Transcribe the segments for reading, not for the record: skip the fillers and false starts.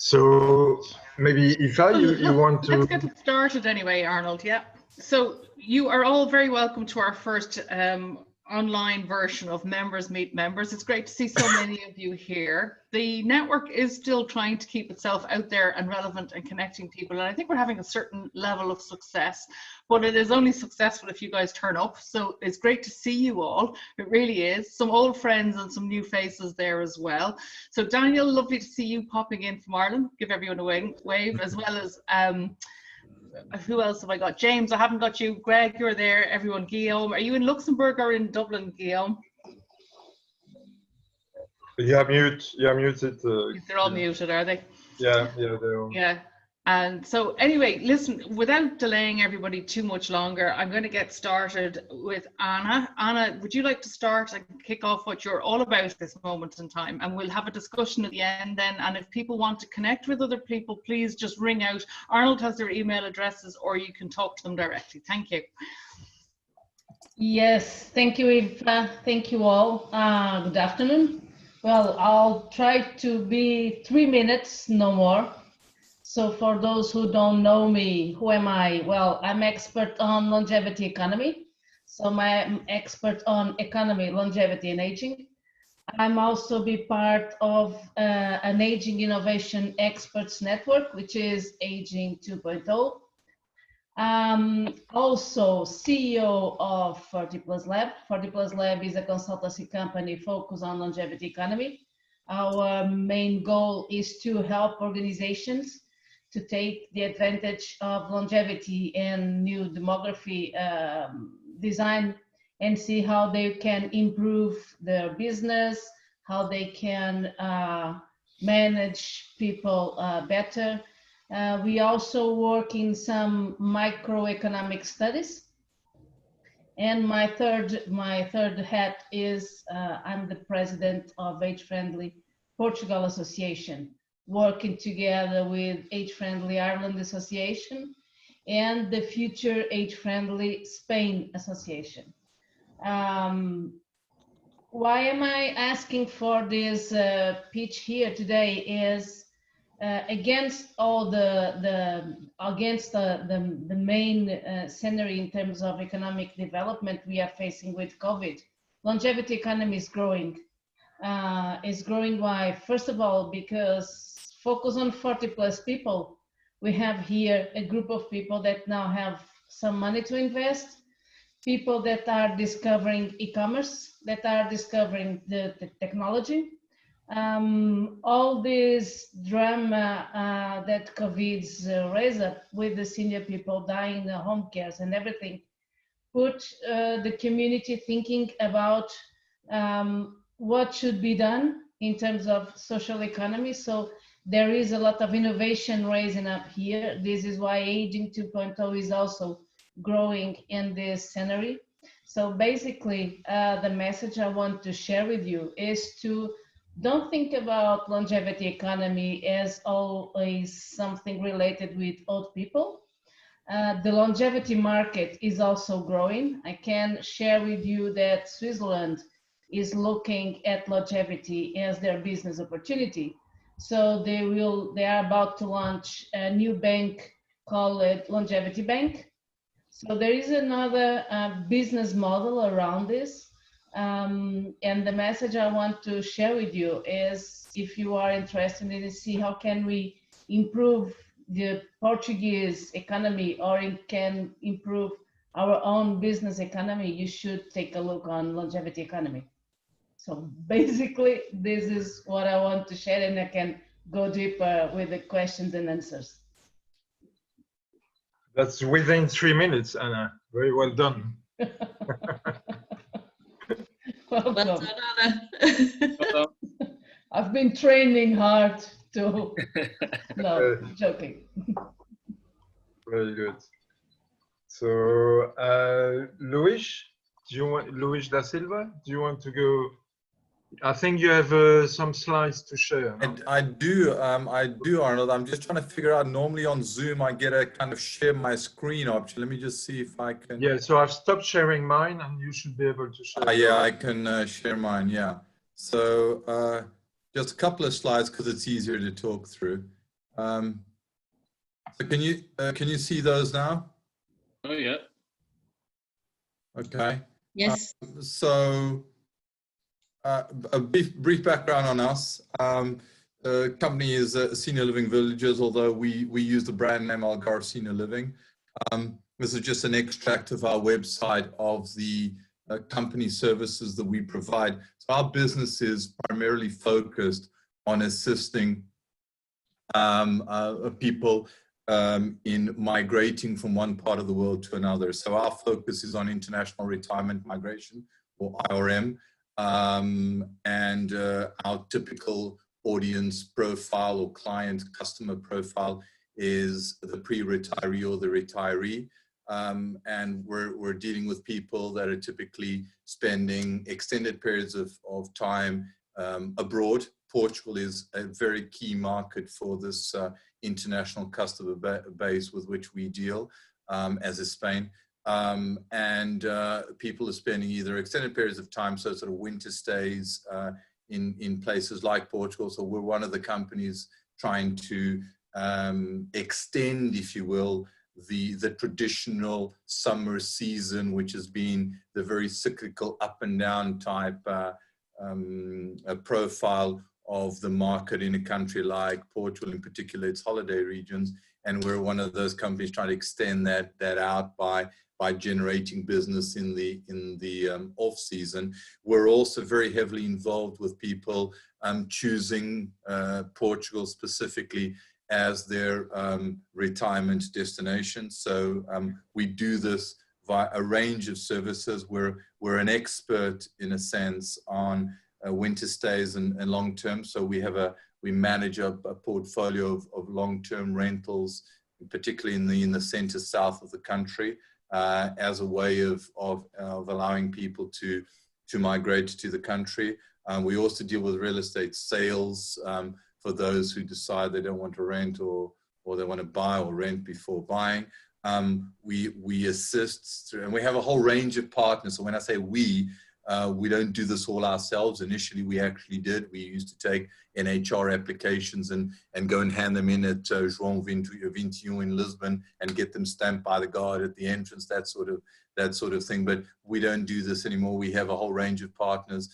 So maybe you want to... Let's get it started anyway, Arnold, yeah. So you are all very welcome to our first online version of Members Meet Members. It's great to see so many of you here. The network is still trying to keep itself out there and relevant and connecting people. And I think we're having a certain level of success, but it is only successful if you guys turn up. So it's great to see you all. It really is. Some old friends and some new faces there as well. So Daniel, lovely to see you popping in from Ireland. Give everyone a wave, as well as who else have I got? James, I haven't got you. Greg, you're there. Everyone, Guillaume. Are you in Luxembourg or in Dublin, Guillaume? You're muted. They're all muted, are they? Yeah, they are. Yeah. And so anyway, listen, without delaying everybody too much longer, I'm going to get started with Anna. Anna, would you like to start and kick off what you're all about at this moment in time? And we'll have a discussion at the end then. And if people want to connect with other people, please just ring out. Arnold has their email addresses, or you can talk to them directly. Thank you. Yes, thank you, Eva. Thank you all. Good afternoon. Well, I'll try to be 3 minutes, no more. So for those who don't know me, who am I? Well, I'm expert on longevity economy. So I'm expert on economy, longevity, and aging. I'm also be part of an aging innovation experts network, which is Aging 2.0. Also CEO of 40+ Lab. 40+ Lab is a consultancy company focused on longevity economy. Our main goal is to help organizations to take the advantage of longevity and new demography design and see how they can improve their business, how they can manage people better. We also work in some microeconomic studies. And my third hat is I'm the president of Age Friendly Portugal Association, working together with Age Friendly Ireland Association and the future Age Friendly Spain Association. Why am I asking for this pitch here today is against all the main scenario in terms of economic development we are facing with COVID. Longevity economy is growing. Is growing why? First of all, because focus on 40+ people. We have here a group of people that now have some money to invest, people that are discovering e-commerce, that are discovering the technology. All this drama that COVID's raised up with the senior people dying in the home cares and everything, put the community thinking about what should be done in terms of social economy. So there is a lot of innovation raising up here. This is why Aging 2.0 is also growing in this scenario. So basically, the message I want to share with you is to don't think about longevity economy as always something related with old people. The longevity market is also growing. I can share with you that Switzerland is looking at longevity as their business opportunity. So they are about to launch a new bank called Longevity Bank. So there is another business model around this. And the message I want to share with you is, if you are interested in see how can we improve the Portuguese economy or it can improve our own business economy, you should take a look on longevity economy. So basically, this is what I want to share, and I can go deeper with the questions and answers. That's within 3 minutes, Anna. Very well done. Welcome. Well done, Anna. I've been training hard to. No, joking. Very good. So, Luis da Silva, do you want to go? I think you have some slides to share. No? I do, Arnold. I'm just trying to figure out, normally on Zoom, I get a kind of share my screen option. Let me just see if I can. Yeah, so I've stopped sharing mine and you should be able to share. Yeah, I can share mine, yeah. So just a couple of slides because it's easier to talk through. So can you see those now? Oh, yeah. Okay. Yes. So a brief background on us. The company is Senior Living Villages, although we use the brand name Algarve Senior Living. This is just an extract of our website of the company services that we provide. So our business is primarily focused on assisting people in migrating from one part of the world to another. So our focus is on international retirement migration, or IRM, and our typical audience profile or client customer profile is the pre-retiree or the retiree. And we're dealing with people that are typically spending extended periods of time abroad. Portugal is a very key market for this international customer base with which we deal, as is Spain. And people are spending either extended periods of time, so sort of winter stays in places like Portugal. So we're one of the companies trying to extend, if you will, the traditional summer season, which has been the very cyclical up and down type profile of the market in a country like Portugal, in particular its holiday regions. And we're one of those companies trying to extend that out by generating business in the off season. We're also very heavily involved with people choosing Portugal specifically as their retirement destination. So we do this via a range of services. We're an expert in a sense on winter stays and long-term. So we manage a portfolio of long-term rentals, particularly in the center south of the country, as a way of allowing people to migrate to the country. We also deal with real estate sales for those who decide they don't want to rent or they want to buy or rent before buying. We assist through, and we have a whole range of partners. So when I say we don't do this all ourselves. Initially, we actually did. We used to take NHR applications and go and hand them in at João 21 in Lisbon and get them stamped by the guard at the entrance, that sort of thing. But we don't do this anymore. We have a whole range of partners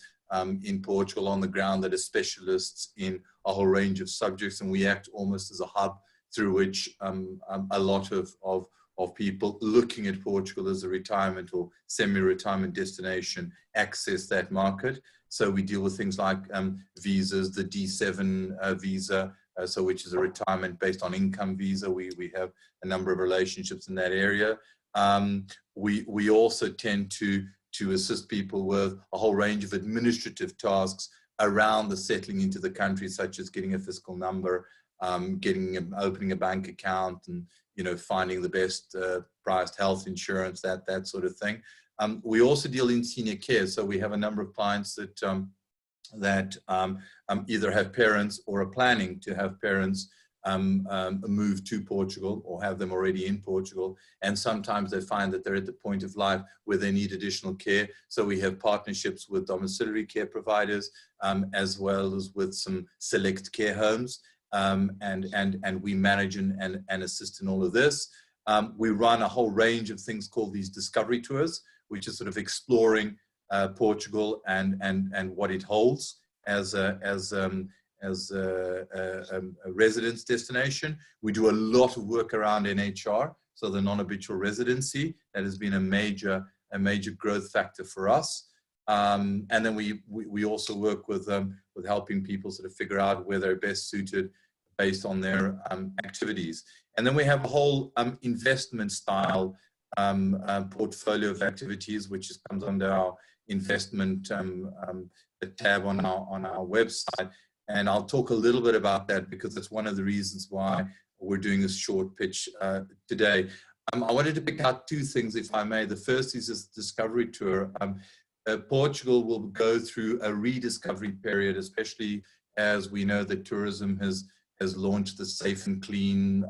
in Portugal on the ground that are specialists in a whole range of subjects, and we act almost as a hub through which a lot of people looking at Portugal as a retirement or semi-retirement destination access that market. So we deal with things like visas, the D7 visa, so which is a retirement based on income visa. We have a number of relationships in that area. We also tend to assist people with a whole range of administrative tasks around the settling into the country, such as getting a fiscal number, opening a bank account, and finding the best priced health insurance, that sort of thing. We also deal in senior care, so we have a number of clients that either have parents or are planning to have parents move to Portugal or have them already in Portugal, and sometimes they find that they're at the point of life where they need additional care. So we have partnerships with domiciliary care providers, as well as with some select care homes. And we manage and assist in all of this. We run a whole range of things called these discovery tours, which is sort of exploring Portugal and what it holds as a residence destination. We do a lot of work around NHR, so the non-habitual residency. That has been a major growth factor for us. And then we also work with helping people sort of figure out where they're best suited based on their activities. And then we have a whole investment style portfolio of activities, which comes under our investment tab on our website. And I'll talk a little bit about that because that's one of the reasons why we're doing this short pitch today. I wanted to pick out two things, if I may. The first is this discovery tour. Portugal will go through a rediscovery period, especially as we know that tourism has launched the Safe and Clean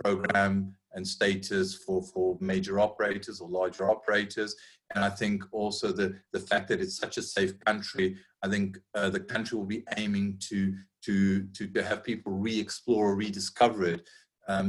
program and status for major operators or larger operators. And I think also the fact that it's such a safe country, I think the country will be aiming to to have people re-explore, rediscover it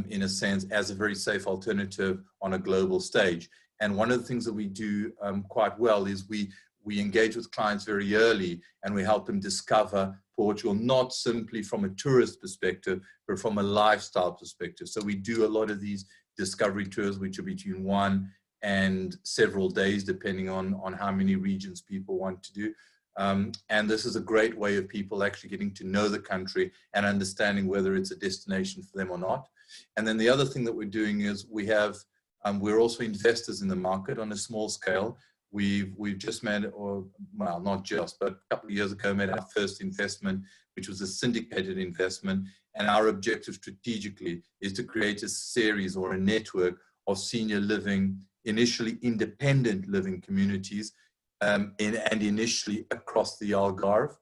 in a sense as a very safe alternative on a global stage. And one of the things that we do quite well is we engage with clients very early, and we help them discover Portugal, not simply from a tourist perspective, but from a lifestyle perspective. So we do a lot of these discovery tours, which are between 1 and several days, depending on how many regions people want to do. And this is a great way of people actually getting to know the country and understanding whether it's a destination for them or not. And then the other thing that we're doing is we're also investors in the market on a small scale. We've just made, or well, not just, but a couple of years ago made our first investment, which was a syndicated investment. And our objective strategically is to create a series or a network of senior living, initially independent living communities, and initially across the Algarve.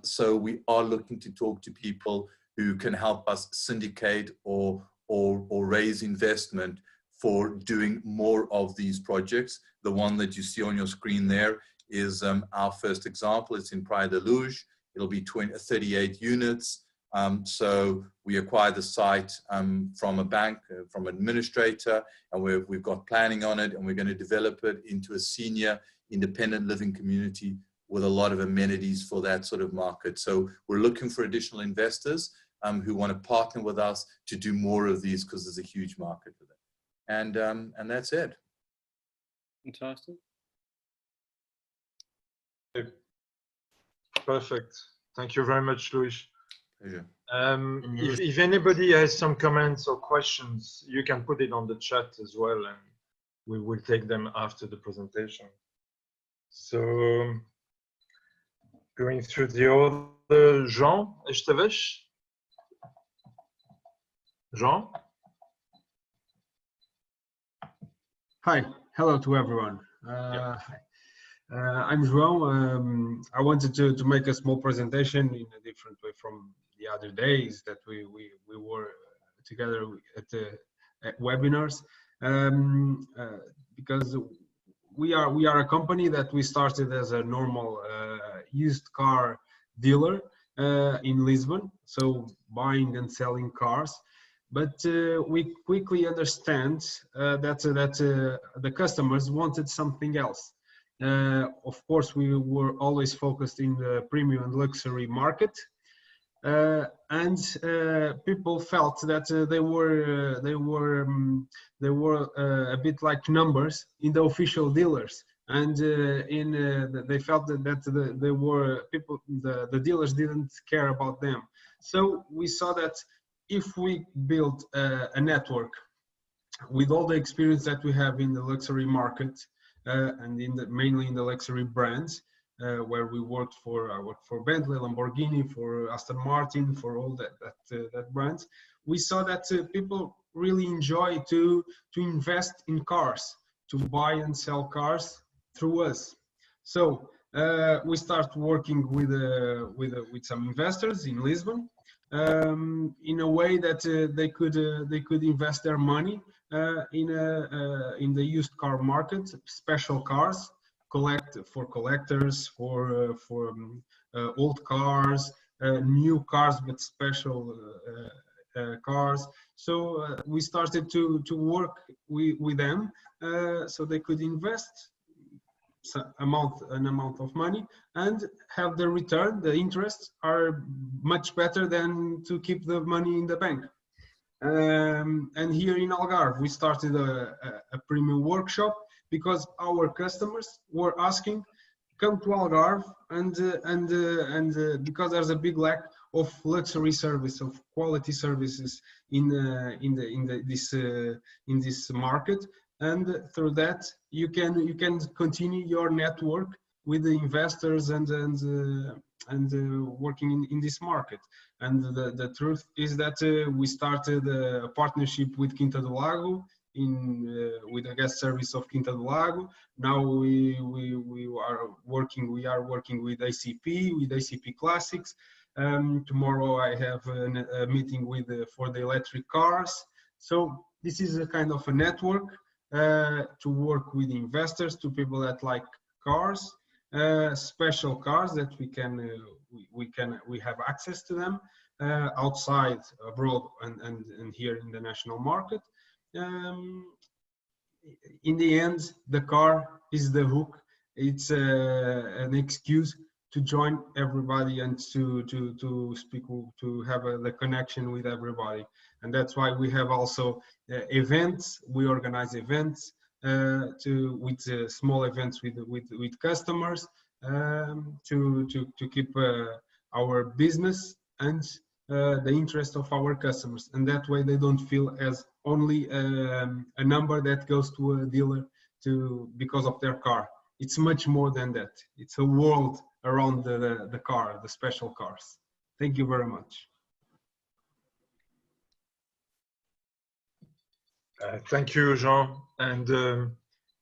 So we are looking to talk to people who can help us syndicate or raise investment for doing more of these projects. The one that you see on your screen there is our first example. It's in Praia da Luz. It'll be 38 units. So we acquired the site from a bank, from an administrator, and we've got planning on it, and we're going to develop it into a senior independent living community with a lot of amenities for that sort of market. So we're looking for additional investors who want to partner with us to do more of these, because there's a huge market for them. And that's it. Fantastic. Perfect. Thank you very much, Luis. Pleasure. If anybody has some comments or questions, you can put it on the chat as well, and we will take them after the presentation. So, going through the order, Jean Esteves. Jean? Hi, hello to everyone. I'm João. I wanted to make a small presentation in a different way from the other days that we were together at webinars, because we are a company that we started as a normal used car dealer in Lisbon, so buying and selling cars. But we quickly understand that the customers wanted something else. Of course, we were always focused in the premium and luxury market, and people felt that they were a bit like numbers in the official dealers, and they felt that they were people. The dealers didn't care about them. So we saw that if we build a network with all the experience that we have in the luxury market, and mainly in the luxury brands, where we worked I worked for Bentley, Lamborghini, for Aston Martin, for all that brands, we saw that people really enjoy to invest in cars, to buy and sell cars through us. So we start working with some investors in Lisbon, in a way that they could invest their money in the used car market, special cars, for collectors, for old cars, new cars, but special cars. So we started to work with them, so they could invest an amount of money and have the return. The interests are much better than to keep the money in the bank. And here in Algarve, we started a premium workshop because our customers were asking, come to Algarve, and because there's a big lack of luxury service, of quality services in this market. And through that, you can continue your network with the investors and working in this market. And the truth is that we started a partnership with Quinta do Lago with a guest service of Quinta do Lago. Now we are working with ACP, with ACP Classics. Tomorrow I have a meeting for the electric cars. So this is a kind of a network to work with investors, to people that like cars, special cars that we we have access to them outside, abroad, and here in the national market. In the end, the car is the hook. It's an excuse to join everybody and to speak, to have the connection with everybody. And that's why we have also events. We organize events with small events with customers to keep our business and the interest of our customers, and that way they don't feel as only a number that goes to a dealer because of their car. It's much more than that. It's a world around the car, the special cars. Thank you very much. Thank you, Jean. And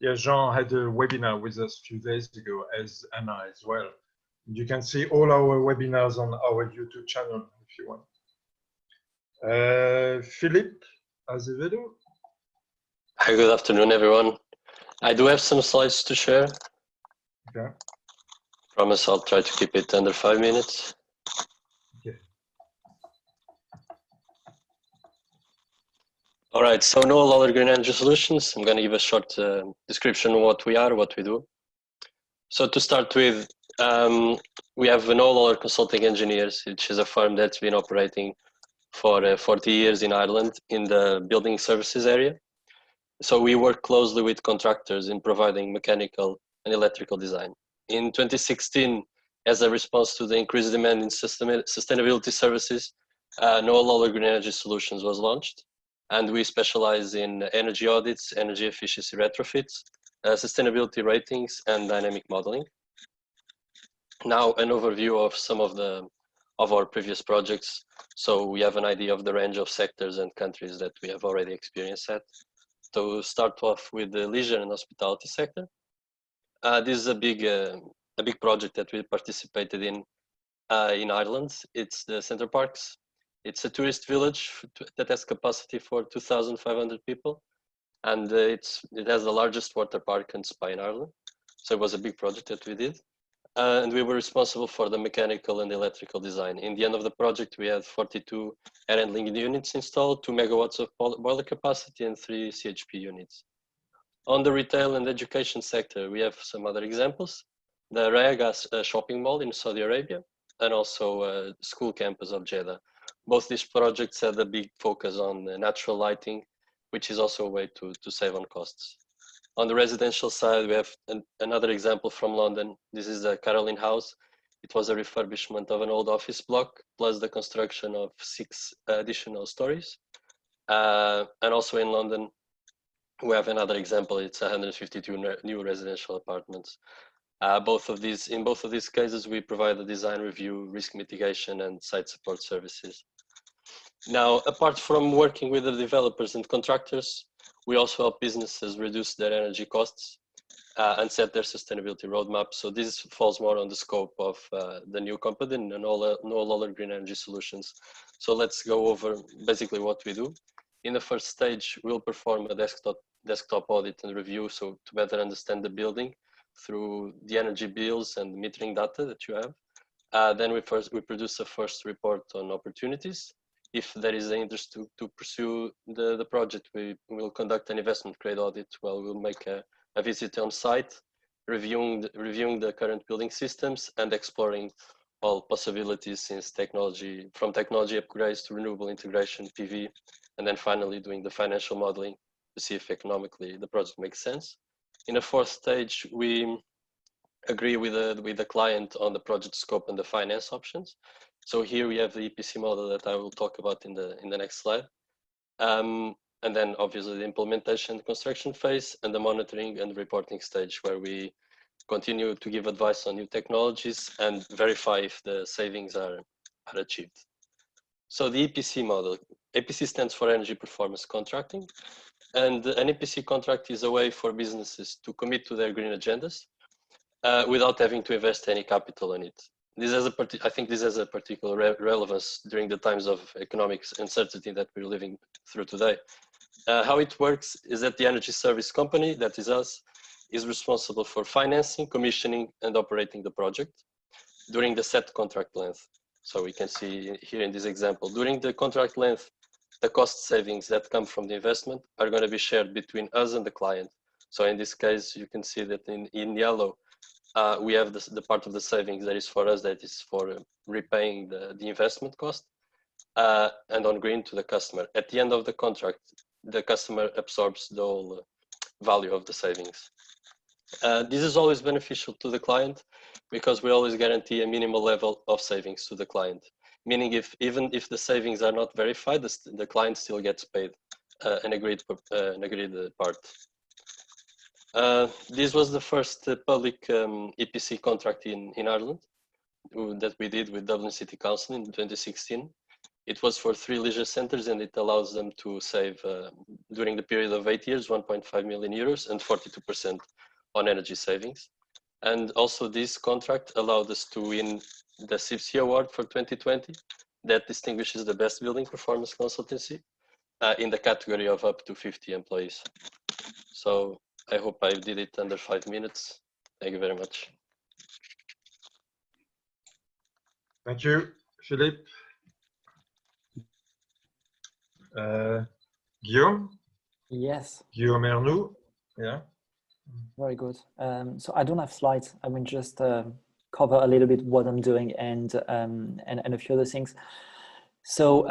yeah, Jean had a webinar with us a few days ago, as Anna as well. You can see all our webinars on our YouTube channel if you want. Philippe Azevedo. Hi, good afternoon, everyone. I do have some slides to share. Okay. Promise I'll try to keep it under 5 minutes. Okay. All right, so Noel, Lawler Green Energy Solutions. I'm going to give a short description of what we are, what we do. So to start with, we have Noel Lawler Consulting Engineers, which is a firm that's been operating for 40 years in Ireland in the building services area. So we work closely with contractors in providing mechanical and electrical design. In 2016, as a response to the increased demand in sustainability services, Noel Lawler Green Energy Solutions was launched, and we specialize in energy audits, energy efficiency retrofits, sustainability ratings, and dynamic modeling. Now, an overview of some of our previous projects. So we have an idea of the range of sectors and countries that we have already experienced at. To start off with the leisure and hospitality sector, this is a big project that we participated in Ireland. It's the Centre Parks. It's a tourist village that has capacity for 2,500 people, and it has the largest water park and spa in Ireland. So it was a big project that we did. And we were responsible for the mechanical and electrical design. In the end of the project, we had 42 air handling units installed, 2 megawatts of boiler capacity, and 3 CHP units. On the retail and education sector, we have some other examples. The Rayagas shopping mall in Saudi Arabia, and also a school campus of Jeddah. Both these projects had a big focus on natural lighting, which is also a way to save on costs. On the residential side, we have another example from London. This is the Caroline House. It was a refurbishment of an old office block, plus the construction of 6 additional stories. And also in London, we have another example. It's 152 new residential apartments. In both of these cases, we provide a design review, risk mitigation, and site support services. Now, apart from working with the developers and contractors, we also help businesses reduce their energy costs and set their sustainability roadmap. So this falls more on the scope of the new company, Noel Lawler Green Energy Solutions. So let's go over basically what we do. In the first stage, we'll perform a desktop audit and review, so to better understand the building through the energy bills and metering data that you have. Then we produce a first report on opportunities. If there is an interest to pursue the project, we will conduct an investment grade audit. Well, we'll make a visit on site, reviewing the current building systems and exploring all possibilities since from technology upgrades to renewable integration, PV, and then finally doing the financial modeling to see if economically the project makes sense. In the fourth stage, we agree with the client on the project scope and the finance options. So here we have the EPC model that I will talk about in the next slide. And then obviously the implementation, the construction phase, and the monitoring and reporting stage, where we continue to give advice on new technologies and verify if the savings are achieved. So the EPC model, EPC stands for Energy Performance Contracting. And an EPC contract is a way for businesses to commit to their green agendas without having to invest any capital in it. I think this has a particular relevance during the times of economic uncertainty that we're living through today. How it works is that the energy service company, that is us, is responsible for financing, commissioning, and operating the project. during the set contract length. So we can see here in this example, during the contract length, the cost savings that come from the investment are going to be shared between us and the client. So in this case, you can see that in yellow, we have the part of the savings that is for us, that is for repaying the investment cost, and on green to the customer. At the end of the contract, the customer absorbs the whole value of the savings. This is always beneficial to the client because we always guarantee a minimal level of savings to the client. Meaning even if the savings are not verified, the client still gets paid an agreed part. This was the first public EPC contract in Ireland that we did with Dublin City Council in 2016. It was for 3 leisure centres, and it allows them to save, during the period of 8 years, 1.5 million euros and 42% on energy savings. And also this contract allowed us to win the CIPSI Award for 2020 that distinguishes the best building performance consultancy in the category of up to 50 employees. So I hope I did it under 5 minutes. Thank you very much. Thank you, Philippe. Guillaume? Yes. Guillaume Ernoux? Yeah. Very good. So I don't have slides. I will just cover a little bit what I'm doing and a few other things. So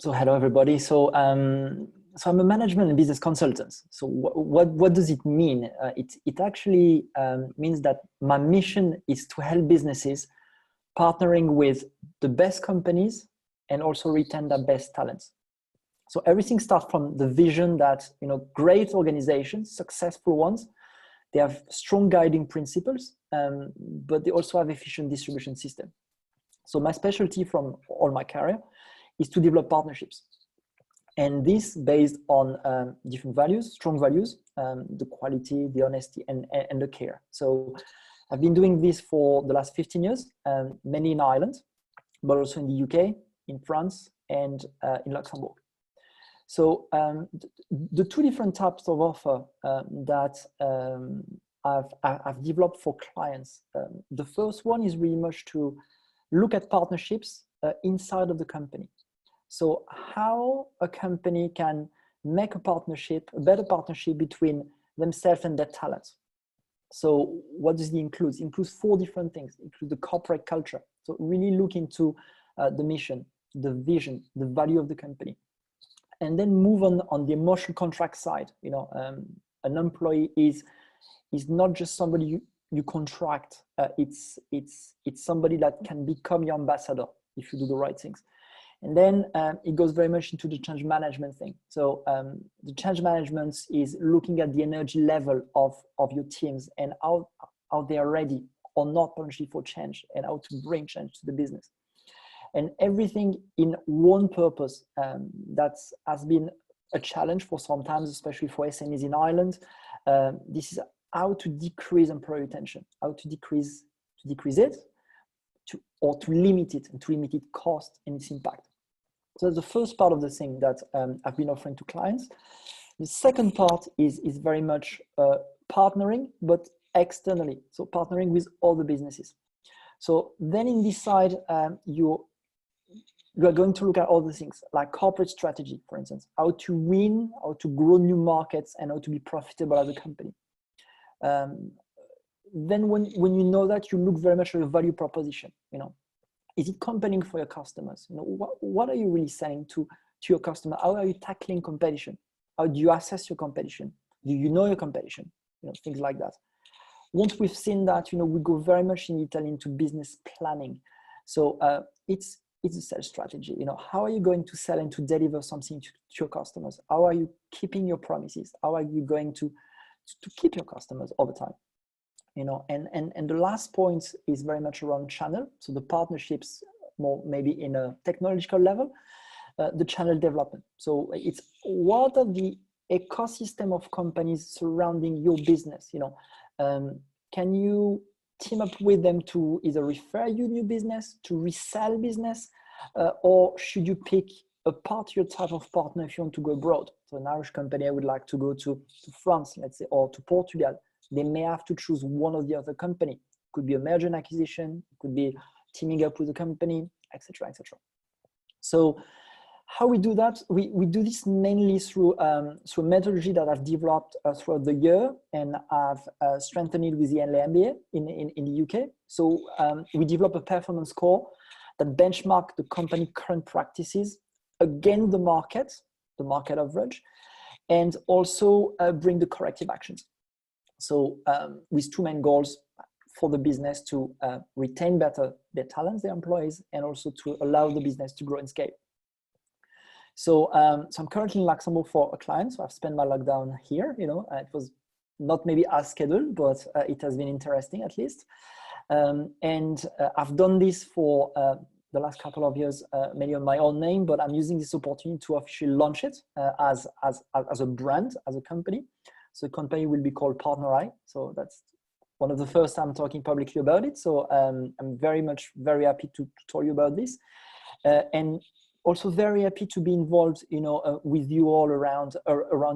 hello everybody. So I'm a management and business consultant. So what does it mean? It actually means that my mission is to help businesses partnering with the best companies and also retain their best talents. So everything starts from the vision that, you know, great organizations, successful ones, they have strong guiding principles, but they also have efficient distribution system. So my specialty from all my career is to develop partnerships. And this based on different values, strong values, the quality, the honesty, and the care. So I've been doing this for the last 15 years, mainly in Ireland, but also in the UK, in France, and in Luxembourg. So the 2 different types of offer that I've developed for clients. The first one is really much to look at partnerships inside of the company. So how a company can make a partnership, a better partnership between themselves and their talents. So what does it include? It includes 4 different things. It includes the corporate culture. So really look into the mission, the vision, the value of the company. And then move on the emotional contract side. You know, an employee is not just somebody you contract. It's somebody that can become your ambassador if you do the right things. And then it goes very much into the change management thing. So the change management is looking at the energy level of your teams and how they are ready or not potentially for change, and how to bring change to the business. And everything in one purpose. That has been a challenge for some times, especially for SMEs in Ireland. This is how to decrease employee retention, how to decrease it, or to limit it, and to limit its cost and its impact. So that's the first part of the thing that I've been offering to clients. The second part is very much partnering, but externally. So partnering with other businesses. So then in this side, you are going to look at other things like corporate strategy, for instance, how to win, how to grow new markets, and how to be profitable as a company. Then when you know that, you look very much at your value proposition. You know, is it compelling for your customers? You know, what are you really selling to your customer? How are you tackling competition? How do you assess your competition? Do you know your competition? You know, things like that. Once we've seen that, you know, we go very much in detail into business planning. So it's a sales strategy. You know, how are you going to sell and to deliver something to your customers? How are you keeping your promises? How are you going to keep your customers over time? You know, and the last point is very much around channel. So the partnerships, more maybe in a technological level, the channel development. So it's what are the ecosystem of companies surrounding your business? You know, can you team up with them to either refer you new business, to resell business, or should you pick a particular type of partner if you want to go abroad? So an Irish company, I would like to go to France, let's say, or to Portugal. They may have to choose one or the other company. could be a merger and acquisition, it could be teaming up with a company, etc., etc. So how we do that? We do this mainly through a methodology that I've developed throughout the year, and I've strengthened it with the MBA in the UK. So we develop a performance score that benchmark the company current practices against the market average, and also bring the corrective actions. So with two main goals for the business: to retain better their talents, their employees, and also to allow the business to grow and scale. So, so I'm currently in Luxembourg for a client. So I've spent my lockdown here. You know, it was not maybe as scheduled, but it has been interesting at least. And I've done this for the last couple of years, mainly on my own name, but I'm using this opportunity to officially launch it as a brand, as a company. So the company will be called Partner Eye. So that's one of the first time I'm talking publicly about it. So I'm very happy to tell you about this. And also very happy to be involved, you know, with you all around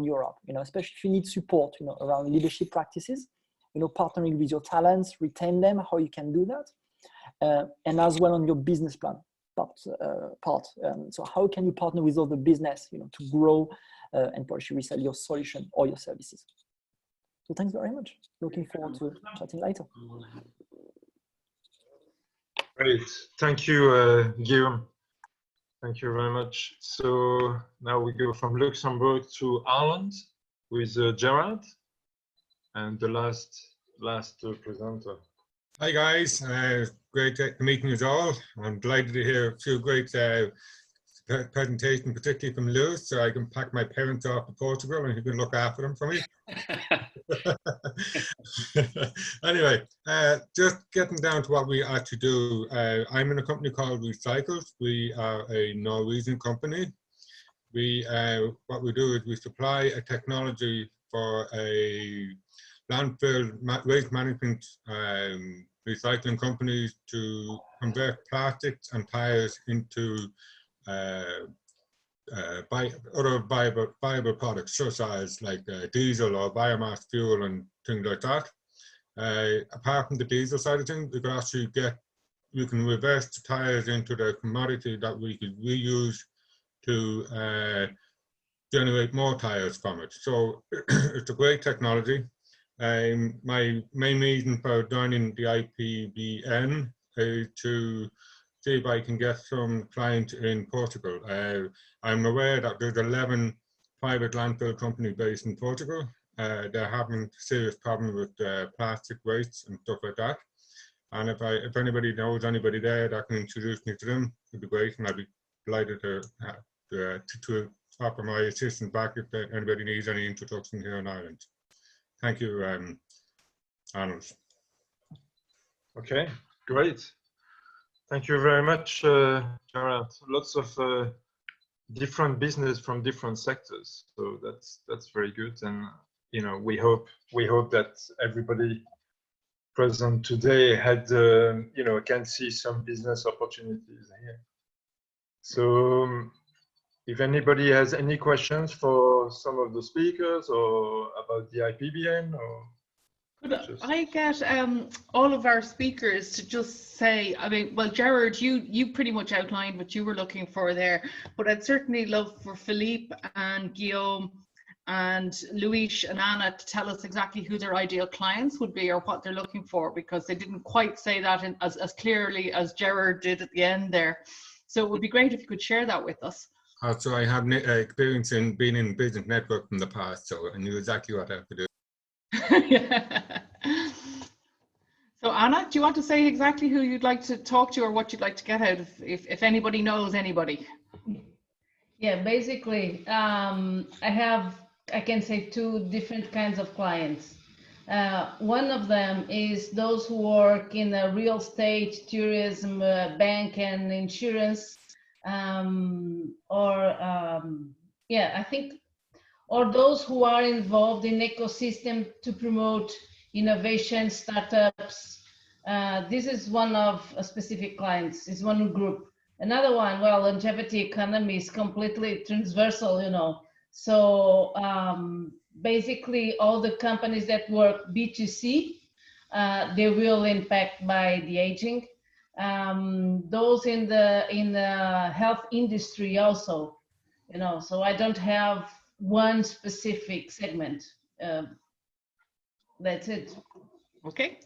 Europe, you know, especially if you need support, you know, around leadership practices, you know, partnering with your talents, retain them, how you can do that, and as well on your business plan part. So how can you partner with other business, you know, to grow and partially resell your solution or your services? So thanks very much. Looking forward to chatting later. Great, thank you, Guillaume. Thank you very much. So now we go from Luxembourg to Ireland with Gerard and the last presenter. Hi guys, great meeting you all. I'm delighted to hear a few great presentations, particularly from Lewis, so I can pack my parents off to Portugal and he can look after them for me. Anyway, just getting down to what we actually do. I'm in a company called Recycled. We are a Norwegian company. What we do is we supply a technology for a landfill waste management recycling companies to convert plastics and tires into other viable products, such as like diesel or biomass fuel and things like that. Apart from the diesel side of things, we could actually you can reverse the tires into the commodity that we could reuse to generate more tires from it. So it's a great technology. My main reason for joining the IPBN is to see if I can get some clients in Portugal. I'm aware that there's 11 private landfill companies based in Portugal. They're having serious problems with plastic waste and stuff like that. And if anybody knows anybody there that can introduce me to them, it'd be great, and I'd be delighted to offer my assistance back if anybody needs any introduction here in Ireland. Thank you, Arnold. Okay, great. Thank you very much, Gerard. Lots of different business from different sectors, so that's very good. And you know, we hope that everybody present today had you know, can see some business opportunities here. So if anybody has any questions for some of the speakers or about the IPBN, or could I get all of our speakers to just say, I mean, well, Gerard, you pretty much outlined what you were looking for there, but I'd certainly love for Philippe and Guillaume and Luis and Anna to tell us exactly who their ideal clients would be or what they're looking for, because they didn't quite say that as clearly as Gerard did at the end there. So it would be great if you could share that with us. So I have experience in being in business network from the past, so I knew exactly what I have to do. So Anna, do you want to say exactly who you'd like to talk to or what you'd like to get out of, if anybody knows anybody? Yeah, basically, I can say two different kinds of clients. One of them is those who work in the real estate, tourism, bank and insurance, or those who are involved in ecosystem to promote innovation, startups. This is one of a specific clients, is one group. Another one, well, longevity economy is completely transversal, you know. So basically all the companies that work B2C they will impact by the aging. Those in the health industry also, you know, so I don't have one specific segment. That's it. Okay.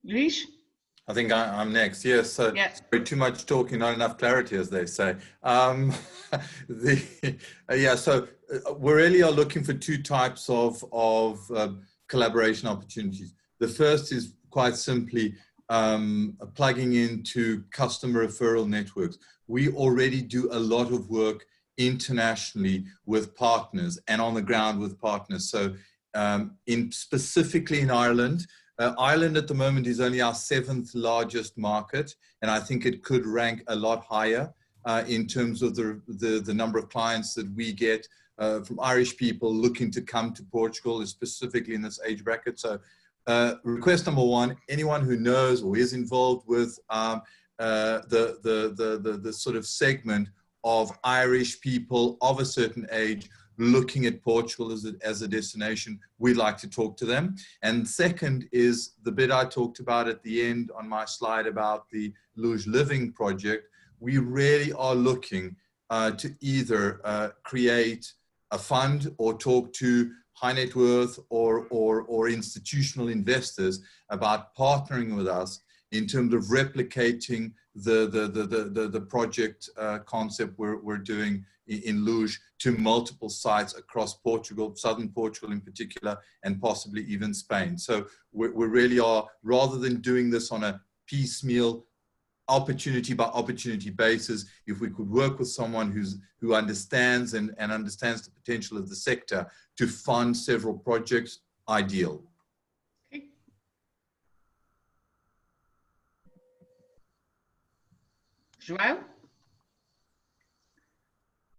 Luis? I think I'm next. Yes. So Yeah. sorry, too much talking, not enough clarity, as they say. Yeah. So we really are looking for two types of collaboration opportunities. The first is quite simply plugging into customer referral networks. We already do a lot of work internationally with partners and on the ground with partners. So specifically in Ireland. Ireland at the moment is only our 7th largest market, and I think it could rank a lot higher in terms of the number of clients that we get from Irish people looking to come to Portugal, specifically in this age bracket. So request number one, anyone who knows or is involved with the sort of segment of Irish people of a certain age looking at Portugal as a destination, we'd like to talk to them. And second is the bit I talked about at the end on my slide about the Luge Living project. We really are looking to either create a fund or talk to high net worth or institutional investors about partnering with us in terms of replicating the project concept we're doing in Luge to multiple sites across Portugal, southern Portugal in particular, and possibly even Spain. So we really are, rather than doing this on a piecemeal, opportunity by opportunity basis, if we could work with someone who understands and understands the potential of the sector to fund several projects, ideal. Okay. João?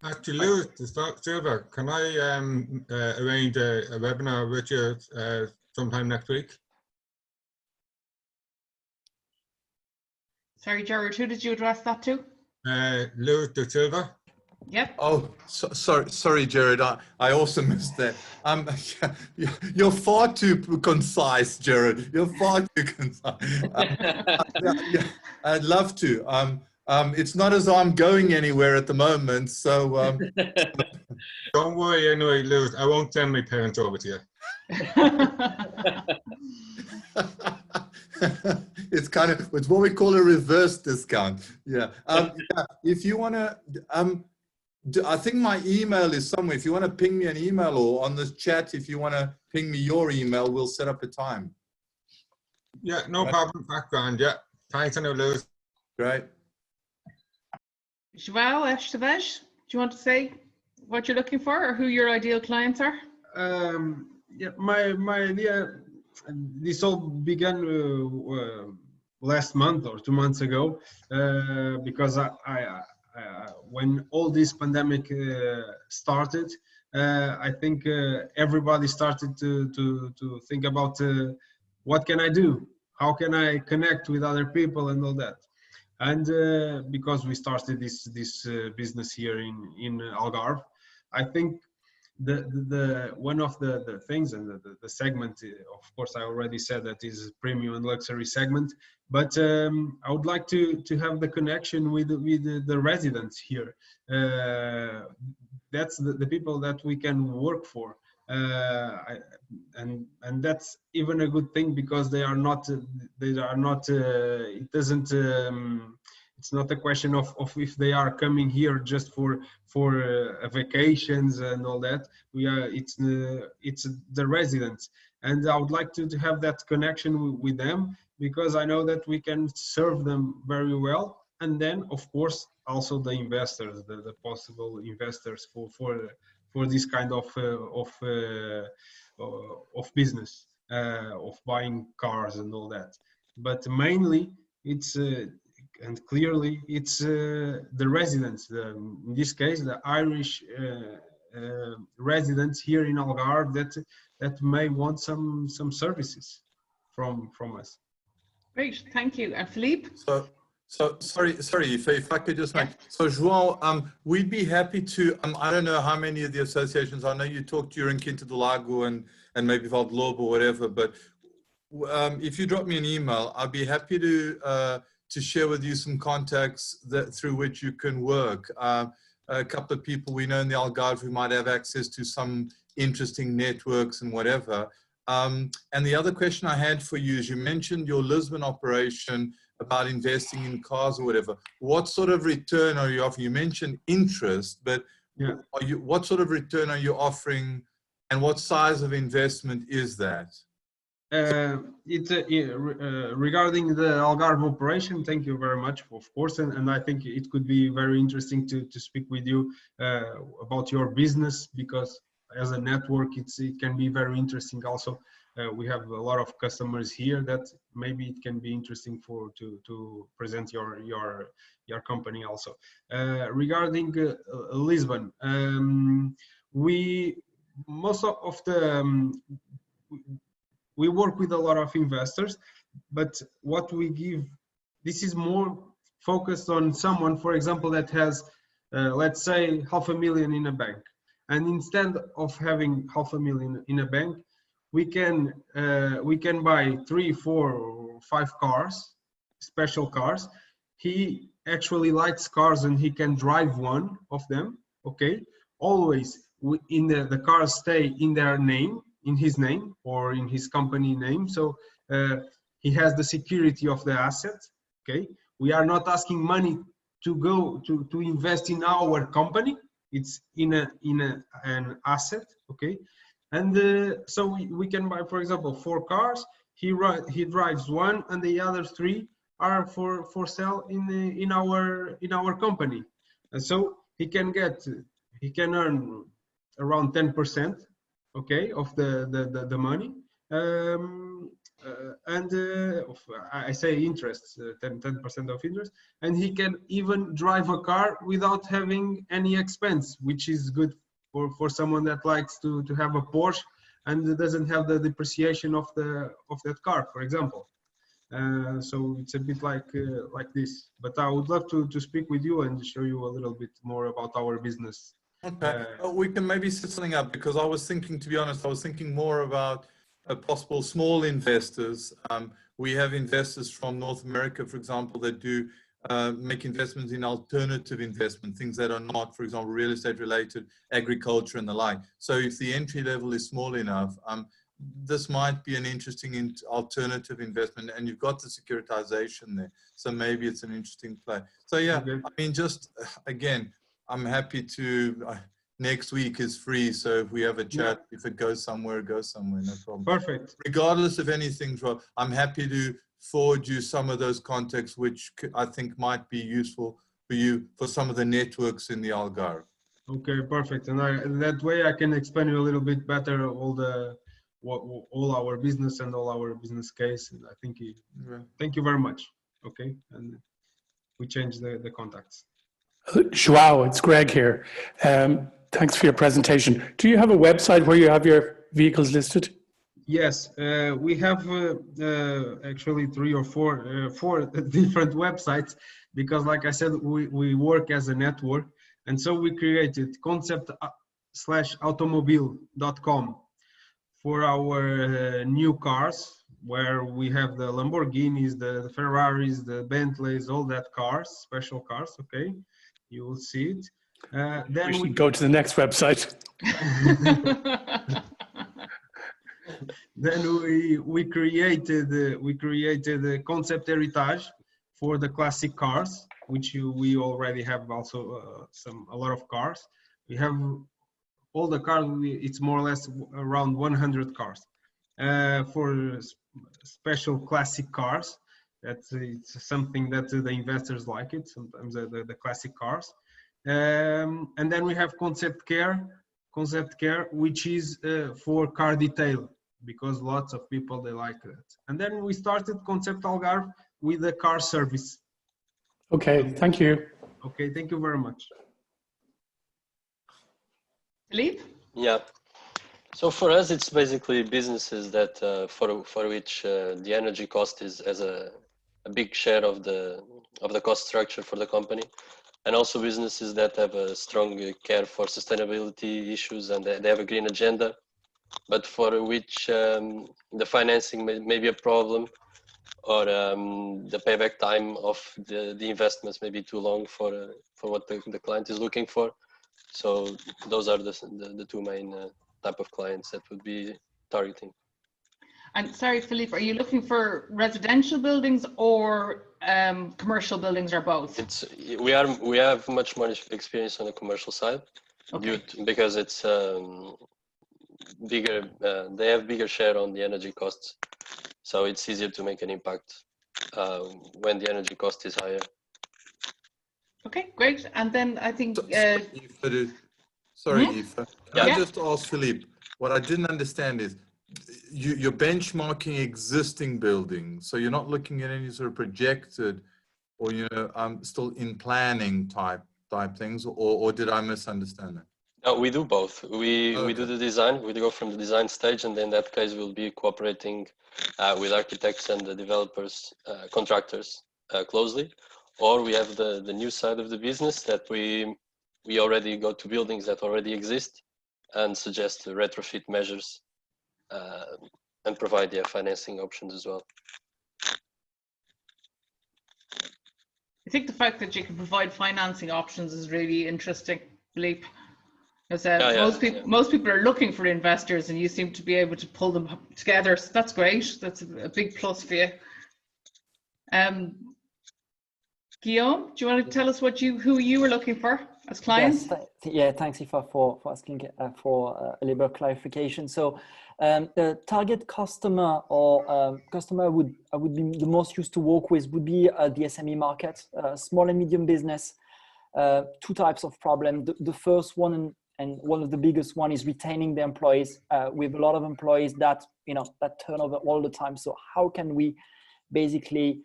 Actually, Lewis, Silva, can I arrange a webinar with you sometime next week? Sorry, Gerard, who did you address that to? Lewis de Silva. Yep. Oh, sorry, Jared. I also missed that. You're far too concise, Jared. You're far too concise. Yeah, I'd love to. It's not as though I'm going anywhere at the moment, so. Don't worry, anyway, Lewis. I won't send my parents over to you. It's what we call a reverse discount. Yeah. Yeah, if you want to, I think my email is somewhere. If you want to ping me an email or on this chat, if you want to ping me your email, we'll set up a time. Yeah, no problem. Background. Yeah. Thanks, anyway, Lewis. Great. João Esteves, do you want to say what you're looking for or who your ideal clients are? Yeah, my idea, this all began last month or 2 months ago, because when all this pandemic started, I think everybody started to think about what can I do? How can I connect with other people and all that? And because we started this business here in Algarve, I think the one of the things and the segment, of course, I already said that is premium and luxury segment, but I would like to have the connection with the residents here. That's the people that we can work for. And that's even a good thing because they are not it doesn't it's not a question of if they are coming here just for vacations and all that. It's the residents, and I would like to have that connection with them because I know that we can serve them very well. And then of course also the investors, the possible investors for this kind of business, of buying cars and all that. But mainly it's and clearly it's the residents, in this case the Irish residents here in Algarve that may want some services from us. Great, thank you. And Philippe? So sorry, if I could just make, so João, we'd be happy to, I don't know how many of the associations, I know you talked during Quinta do Lago and maybe Valdlobo or whatever, but if you drop me an email, I'll be happy to share with you some contacts that through which you can work. A couple of people we know in the Algarve who might have access to some interesting networks and whatever. And the other question I had for you is, you mentioned your Lisbon operation about investing in cars or whatever. What sort of return are you offering? You mentioned interest, but Yeah. what sort of return are you offering, and what size of investment is that? Regarding the Algarve operation, thank you very much, of course, and I think it could be very interesting to speak with you about your business, because as a network, it can be very interesting. Also, we have a lot of customers here that maybe it can be interesting to present your company also. Regarding Lisbon, we work with a lot of investors, but what we give, this is more focused on someone, for example, that has, let's say, $500,000 in a bank. And instead of having $500,000 in a bank, we can buy 3, 4, or 5 cars, special cars. He actually likes cars and he can drive one of them, okay? Always in the cars stay in their name, in his name or in his company name, so he has the security of the asset. Okay, we are not asking money to go to invest in our company. It's in an asset. Okay, and so we can buy, for example, 4 cars. He drives one, and the other 3 are for sale in our company, and so he can earn around 10%. Okay, of the money, I say interest, 10% of interest, and he can even drive a car without having any expense, which is good for someone that likes to have a Porsche and doesn't have the depreciation of that car, for example. So it's a bit like this, but I would love to speak with you and show you a little bit more about our business. Okay, we can maybe set something up, because I was thinking, to be honest, I was thinking more about possible small investors. We have investors from North America, for example, that do make investments in alternative investment, things that are not, for example, real estate related, agriculture and the like. So if the entry level is small enough, this might be an interesting alternative investment, and you've got the securitization there. So maybe it's an interesting play. So yeah, okay. I mean, just again, I'm happy to, next week is free. So if we have a chat, yeah. If it goes somewhere, no problem. Perfect. Regardless of anything, Rob, I'm happy to forward you some of those contacts, which I think might be useful for you for some of the networks in the Algarve. Okay, perfect. And that way I can explain you a little bit better all our business and all our business case. And I think thank you very much. Okay, and we change the contacts. Joao, it's Greg here. Thanks for your presentation. Do you have a website where you have your vehicles listed? Yes, we have actually 3 or 4 different websites, because like I said, we work as a network, and so we created konzept-automobile.com for our new cars, where we have the Lamborghinis, the Ferraris, the Bentleys, all that cars, special cars, okay? You will see it. Then we should go to the next website. Then we created a Konzept Heritage for the classic cars, which we already have also a lot of cars. We have all the cars. It's more or less around 100 cars. For special classic cars, it's something that the investors like it. Sometimes the classic cars. And then we have Konzept Care, which is for car detail, because lots of people, they like that. And then we started Konzept Algarve with the car service. Okay, thank you. Okay, thank you very much. Philippe? Yeah. So for us, it's basically businesses that for which the energy cost is as a big share of the cost structure for the company, and also businesses that have a strong care for sustainability issues, and they have a green agenda. but for which the financing may be a problem, or the payback time of the investments may be too long for what the client is looking for. So those are the two main type of clients that would be targeting. And sorry, Philippe, are you looking for residential buildings or commercial buildings, or both? We have much more experience on the commercial side, okay, because it's bigger. They have bigger share on the energy costs, so it's easier to make an impact when the energy cost is higher. Okay, great. And then I think. Sorry, Aoife. Can I just ask Philippe? What I didn't understand is you're benchmarking existing buildings, so you're not looking at any sort of projected, or still in planning type things, or did I misunderstand that? No, we do both. We do the design. We go from the design stage, and then in that case, we'll be cooperating with architects and the developers, contractors closely. Or we have the new side of the business that we already go to buildings that already exist and suggest retrofit measures and provide the financing options as well. I think the fact that you can provide financing options is really interesting, Philippe. Because most people are looking for investors, and you seem to be able to pull them together. So that's great. That's a big plus for you. Guillaume, do you want to tell us who you were looking for as clients? Yes, thanks, Aoife, for asking for a little clarification. So the target customer or customer would be the most used to work with would be the SME market, small and medium business. Two types of problem. The first one, and one of the biggest one, is retaining the employees. We have a lot of employees that that turnover all the time. So how can we basically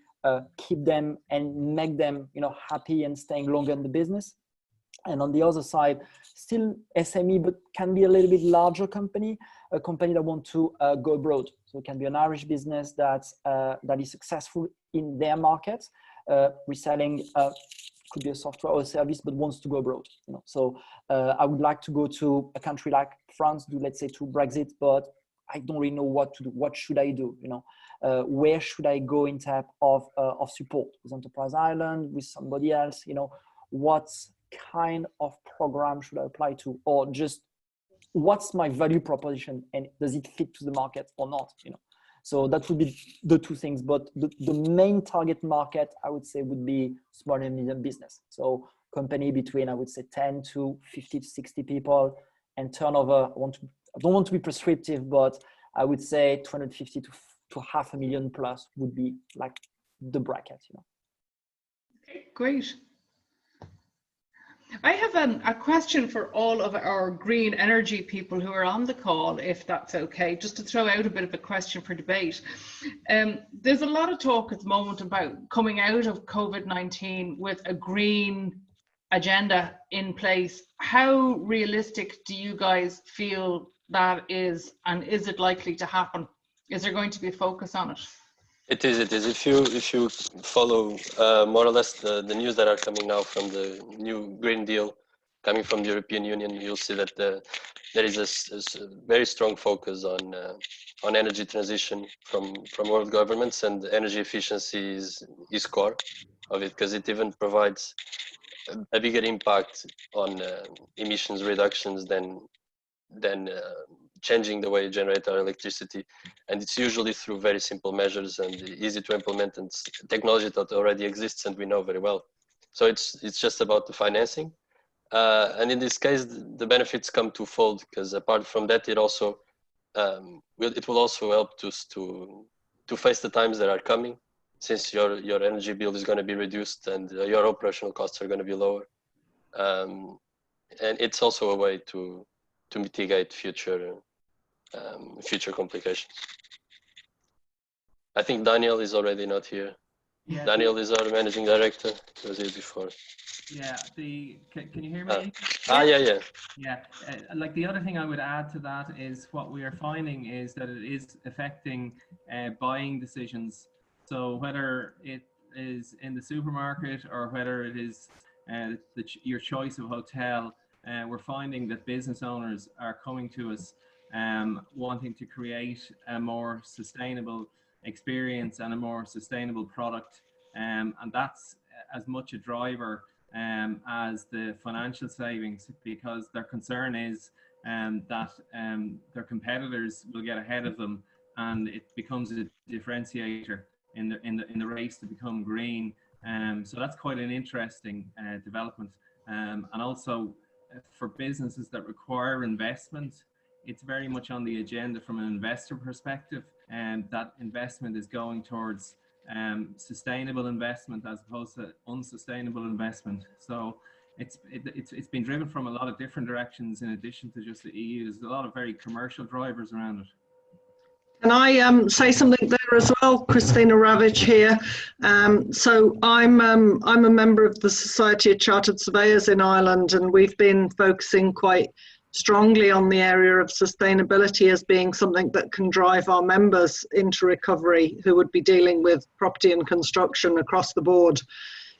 keep them and make them happy and staying longer in the business? And on the other side, still SME, but can be a little bit larger company, a company that want to go abroad. So it can be an Irish business that is successful in their market, reselling. Could be a software or a service, but wants to go abroad. So I would like to go to a country like France, let's say to Brexit, but I don't really know what to do. What should I do? Where should I go in terms of support with Enterprise Ireland, with somebody else? What kind of program should I apply to, or just what's my value proposition, and does it fit to the market or not? So that would be the two things, but the main target market, I would say, would be small and medium business. So company between, I would say, 10 to 50 to 60 people, and turnover, I don't want to be prescriptive, but I would say 250 to $500,000 plus would be like the bracket. Okay, great. I have a question for all of our green energy people who are on the call, if that's okay, just to throw out a bit of a question for debate. There's a lot of talk at the moment about coming out of COVID-19 with a green agenda in place. How realistic do you guys feel that is, and is it likely to happen? Is there going to be a focus on it? It is. If you follow more or less the news that are coming now from the new Green Deal coming from the European Union, you'll see that there is a very strong focus on energy transition from world governments, and energy efficiency is core of it, because it even provides a bigger impact on emissions reductions than changing the way you generate our electricity. And it's usually through very simple measures and easy to implement, and technology that already exists and we know very well. So it's just about the financing. And in this case, the benefits come twofold, because apart from that, it also it will also help to face the times that are coming, since your energy bill is going to be reduced and your operational costs are going to be lower. And it's also a way to mitigate future complications. I think Daniel is already not here. Yeah. Daniel is our managing director. He was here before. Yeah. Can you hear me? Yeah. Yeah. Like the other thing I would add to that is what we are finding is that it is affecting buying decisions. So whether it is in the supermarket or whether it is your choice of hotel, we're finding that business owners are coming to us wanting to create a more sustainable experience and a more sustainable product. And that's as much a driver as the financial savings, because their concern is that their competitors will get ahead of them, and it becomes a differentiator in the race to become green. So that's quite an interesting development. And also for businesses that require investment, it's very much on the agenda from an investor perspective, and that investment is going towards sustainable investment as opposed to unsustainable investment. So it's been driven from a lot of different directions in addition to just the EU. There's a lot of very commercial drivers around it. Can I say something there as well? Christina Ravitch here. So I'm a member of the Society of Chartered Surveyors in Ireland, and we've been focusing quite strongly on the area of sustainability as being something that can drive our members into recovery, who would be dealing with property and construction across the board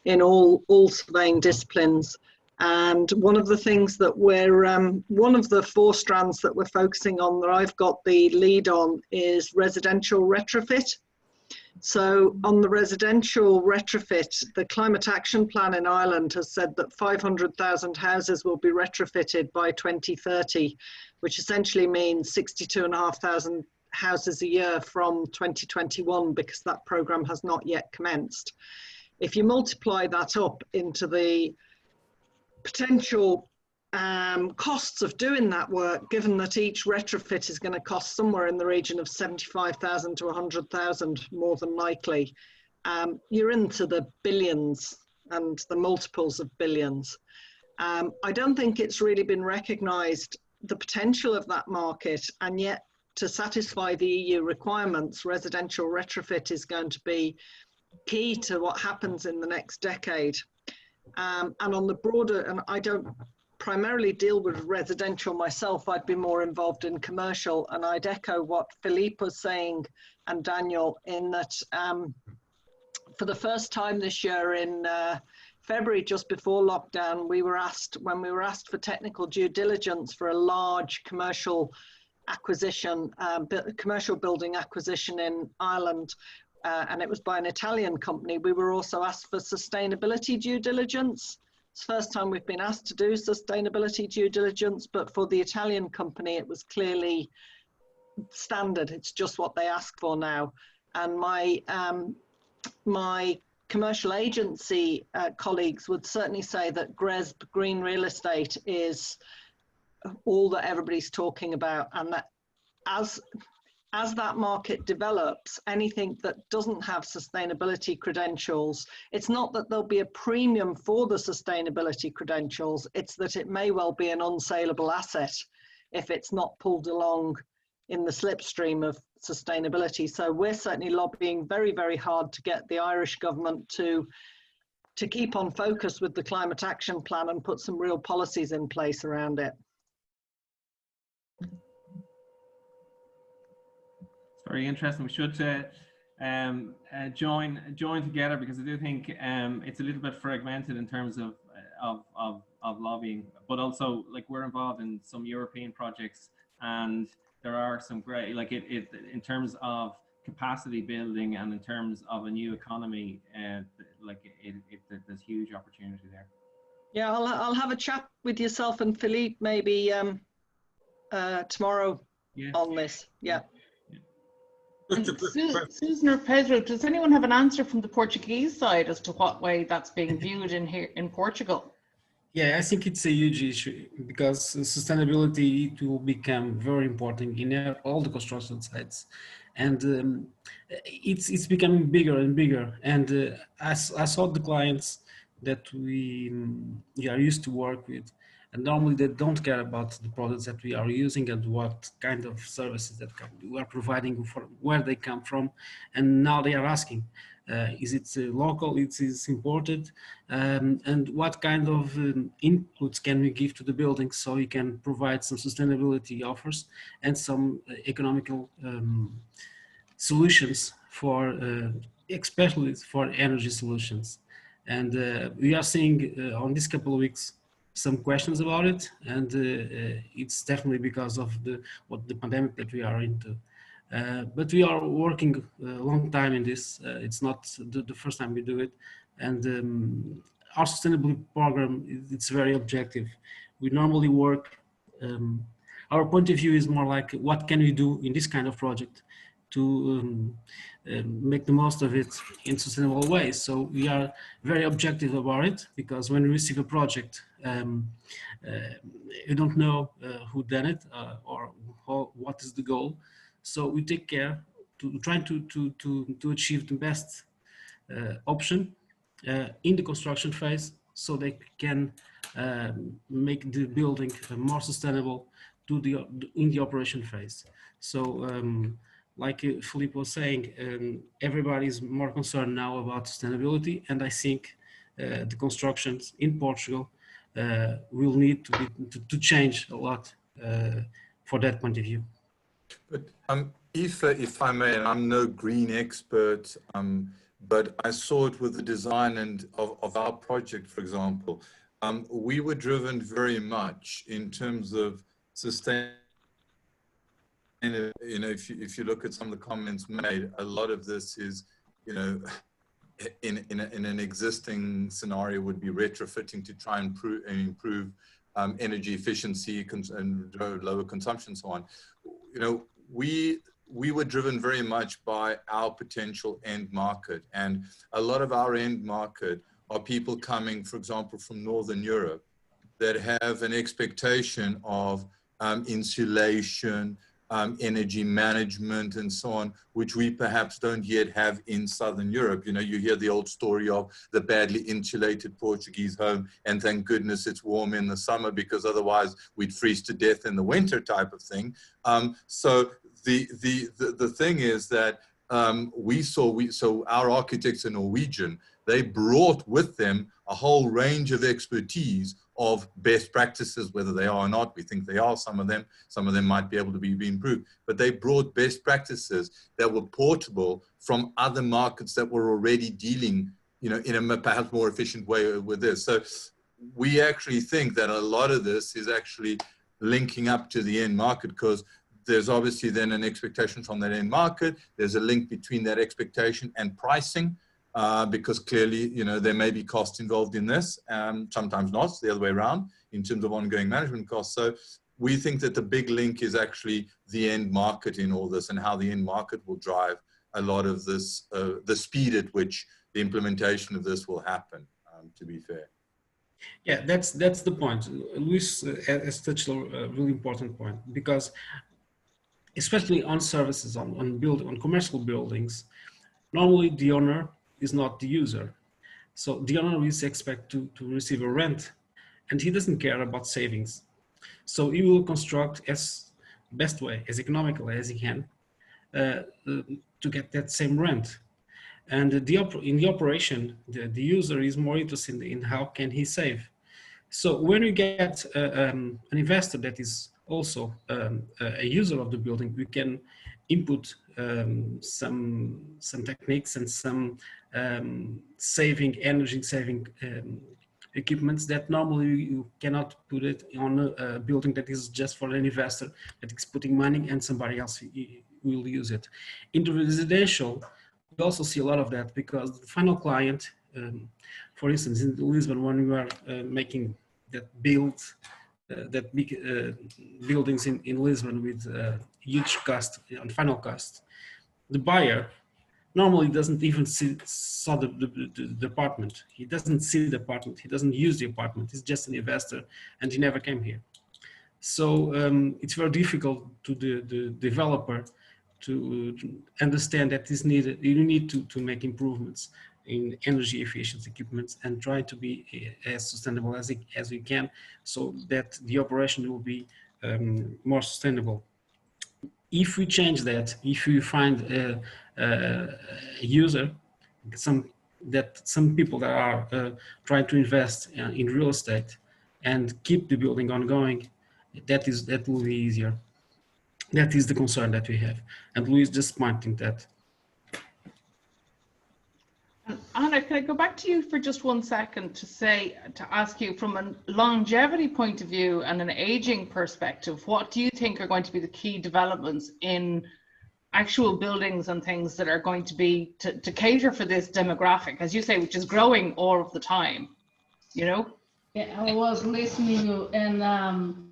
in all surveying disciplines. And one of the things that one of the 4 strands that we're focusing on, that I've got the lead on, is residential retrofit. So on the residential retrofit, the Climate Action Plan in Ireland has said that 500,000 houses will be retrofitted by 2030, which essentially means 62,500 houses a year from 2021, because that programme has not yet commenced. If you multiply that up into the potential costs of doing that work, given that each retrofit is going to cost somewhere in the region of 75,000 to 100,000, more than likely, you're into the billions and the multiples of billions. I don't think it's really been recognised, the potential of that market, and yet to satisfy the EU requirements, residential retrofit is going to be key to what happens in the next decade. And on the broader, and I don't primarily deal with residential myself, I'd be more involved in commercial, and I'd echo what Philippe was saying and Daniel, in that for the first time this year in February, just before lockdown, when we were asked for technical due diligence for a large commercial acquisition, commercial building acquisition in Ireland, and it was by an Italian company, we were also asked for sustainability due diligence. It's the first time we've been asked to do sustainability due diligence, but for the Italian company, it was clearly standard. It's just what they ask for now. And my commercial agency colleagues would certainly say that GRESB, green real estate, is all that everybody's talking about, and that as that market develops, anything that doesn't have sustainability credentials, it's not that there'll be a premium for the sustainability credentials, it's that it may well be an unsaleable asset if it's not pulled along in the slipstream of sustainability. So we're certainly lobbying very, very hard to get the Irish government to keep on focus with the Climate Action Plan and put some real policies in place around it. Very interesting. We should join together, because I do think it's a little bit fragmented in terms of lobbying, but also, like, we're involved in some European projects, and there are some great, like, in terms of capacity building and in terms of a new economy, there's huge opportunity there. Yeah, I'll have a chat with yourself and Philippe maybe tomorrow on this. Yeah. Susan or Pedro, does anyone have an answer from the Portuguese side as to what way that's being viewed in Portugal? Yeah, I think it's a huge issue, because sustainability, it will become very important in all the construction sites, and it's becoming bigger and bigger. And I saw the clients that we are used to work with, and normally they don't care about the products that we are using and what kind of services that we are providing, for where they come from. And now they are asking, is it local, is imported, and what kind of inputs can we give to the building so we can provide some sustainability offers and some economical solutions for, especially for energy solutions. And we are seeing on these couple of weeks some questions about it, and it's definitely because of the pandemic that we are into. But we are working a long time in this. It's not the first time we do it, and our sustainability program, it's very objective. We normally work, our point of view is more like, what can we do in this kind of project to make the most of it in sustainable ways. So we are very objective about it, because when we receive a project, you don't know who done it or what is the goal. So we take care to try to achieve the best option in the construction phase, so they can make the building more sustainable in the operation phase. So like Philippe was saying, everybody is more concerned now about sustainability, and I think the constructions in Portugal will need to change a lot for that point of view. But if I may, and I'm no green expert, but I saw it with the design of our project, for example. We were driven very much in terms of sustain. You know, if you look at some of the comments made, a lot of this is, you know, in an existing scenario would be retrofitting to try and improve energy efficiency and lower consumption, and so on. You know, we were driven very much by our potential end market, and a lot of our end market are people coming, for example, from Northern Europe that have an expectation of insulation, energy management, and so on, which we perhaps don't yet have in Southern Europe. You know, you hear the old story of the badly insulated Portuguese home, and thank goodness it's warm in the summer, because otherwise we'd freeze to death in the winter, type of thing. So the thing is that so our architects are Norwegian. They brought with them a whole range of expertise of best practices, whether they are or not. We think they are, some of them might be able to be improved, but they brought best practices that were portable from other markets that were already dealing, you know, in a perhaps more efficient way with this. So we actually think that a lot of this is actually linking up to the end market, because there's obviously then an expectation from that end market. There's a link between that expectation and pricing. Because clearly, you know, there may be costs involved in this, sometimes not, it's the other way around in terms of ongoing management costs. So we think that the big link is actually the end market in all this, and how the end market will drive a lot of this, the speed at which the implementation of this will happen, to be fair. Yeah, that's the point. Luis has touched a really important point, because especially on services, on commercial buildings, normally the owner is not the user. So the owner is expected to receive a rent, and he doesn't care about savings. So he will construct as best way, as economically as he can, to get that same rent. And in the operation, the user is more interested in how can he save. So when you get an investor that is also a user of the building, we can input some techniques and some energy saving equipments that normally you cannot put it on a building that is just for an investor that is putting money and somebody else will use it. In the residential, we also see a lot of that, because the final client, for instance, in Lisbon, when we are making that big buildings in Lisbon with huge cost on final cost, the buyer normally doesn't even saw the apartment. He doesn't see the apartment. He doesn't use the apartment. He's just an investor, and he never came here. So it's very difficult to the developer to understand that you need to make improvements in energy efficient equipment and try to be as sustainable as we can, so that the operation will be more sustainable. If we change that, if we find a user, some people that are trying to invest in real estate and keep the building ongoing, that will be easier. That is the concern that we have, and Luis just pointing that. Anna, can I go back to you for just 1 second to ask you from a longevity point of view and an aging perspective, what do you think are going to be the key developments in actual buildings and things that are going to be to cater for this demographic, as you say, which is growing all of the time, you know? Yeah, I was listening and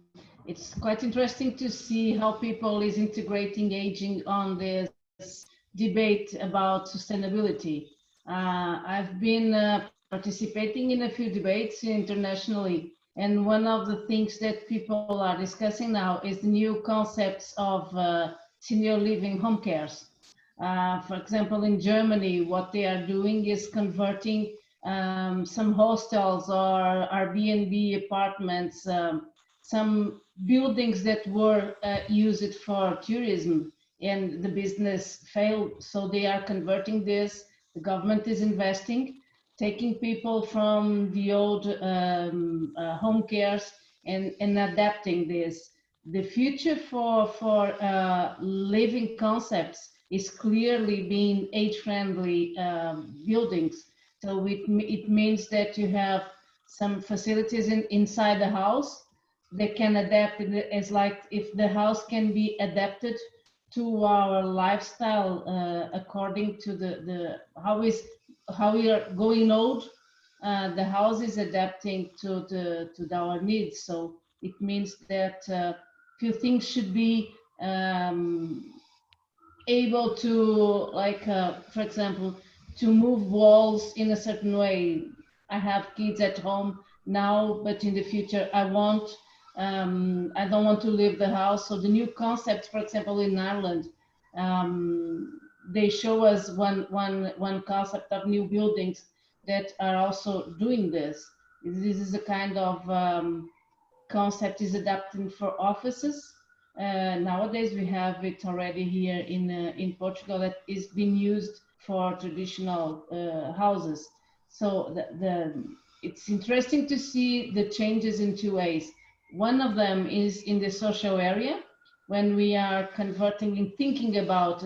it's quite interesting to see how people is integrating aging on this debate about sustainability. I've been participating in a few debates internationally, and one of the things that people are discussing now is the new concepts of senior living home cares. For example, in Germany, what they are doing is converting some hostels or Airbnb apartments, some buildings that were used for tourism, and the business failed. So they are converting this. The government is investing, taking people from the old home cares and adapting this. The future for living concepts is clearly being age-friendly buildings. So it means that you have some facilities inside the house that can adapt. It's like if the house can be adapted to our lifestyle according to how we are going old, the house is adapting to our needs. So it means that few things should be able to, like, for example, to move walls in a certain way. I have kids at home now, but in the future I don't want to leave the house. So the new concept, for example, in Ireland, they show us one concept of new buildings that are also doing this. This is a kind of concept is adapting for offices. Nowadays we have it already here in Portugal that is being used for traditional houses. So it's interesting to see the changes in two ways. One of them is in the social area, when we are converting and thinking about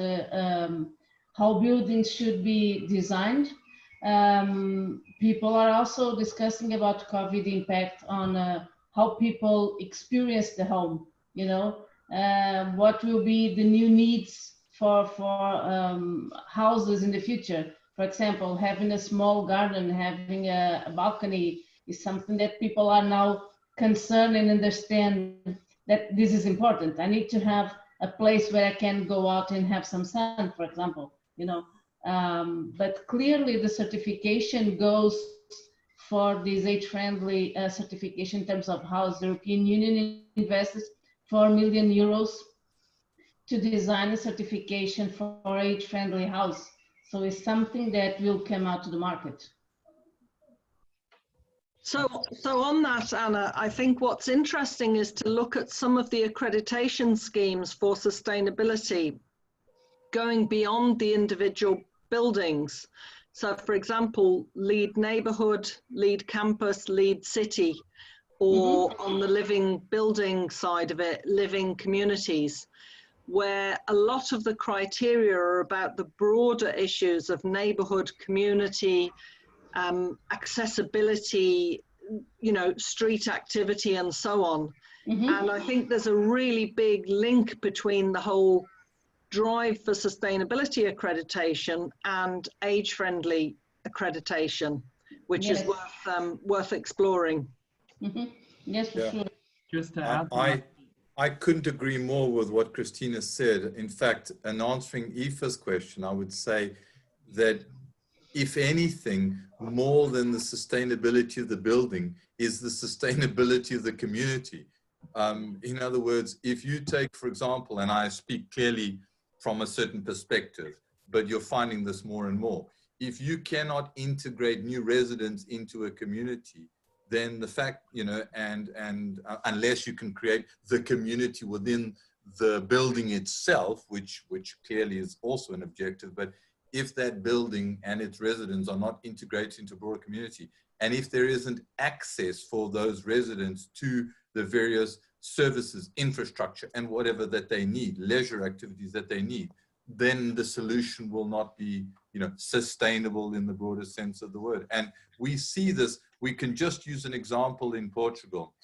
how buildings should be designed. People are also discussing about COVID impact on how people experience the home, you know, what will be the new needs for houses in the future. For example, having a small garden, having a balcony is something that people are now concerned and understand that this is important. I need to have a place where I can go out and have some sun, for example, you know. But clearly the certification goes for this age-friendly certification in terms of house. The European Union invests 4 million euros to design a certification for age-friendly house. So it's something that will come out to the market. So on that, Anna, I think what's interesting is to look at some of the accreditation schemes for sustainability going beyond the individual buildings. So for example, LEED neighborhood, LEED campus, LEED city, or on the living building side of it, living communities, where a lot of the criteria are about the broader issues of neighborhood, community, accessibility, you know, street activity and so on. And I think there's a really big link between the whole drive for sustainability accreditation and age-friendly accreditation, which is worth exploring. Yes, for sure. Just to add I couldn't agree more with what Christina said. In fact, in answering Aoife's question, I would say that if anything, more than the sustainability of the building is the sustainability of the community. In other words, if you take, for example, and I speak clearly from a certain perspective, but you're finding this more and more, if you cannot integrate new residents into a community, then the fact, you know, and unless you can create the community within the building itself, which clearly is also an objective, but if that building and its residents are not integrated into a broader community, and if there isn't access for those residents to the various services, infrastructure, and whatever that they need, leisure activities that they need, then the solution will not be sustainable in the broader sense of the word. And we see this. We can just use an example in Portugal.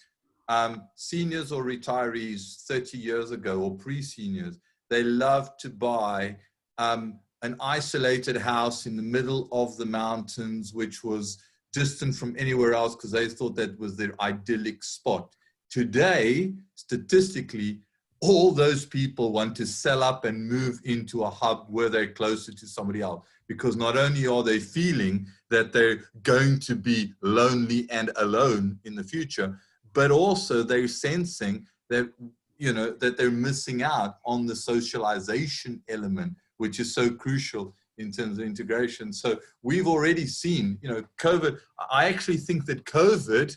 Seniors or retirees 30 years ago, or pre-seniors, they loved to buy an isolated house in the middle of the mountains, which was distant from anywhere else because they thought that was their idyllic spot. Today, statistically, all those people want to sell up and move into a hub where they're closer to somebody else, because not only are they feeling that they're going to be lonely and alone in the future, but also they're sensing that, that they're missing out on the socialization element, which is so crucial in terms of integration. So we've already seen, COVID. I actually think that COVID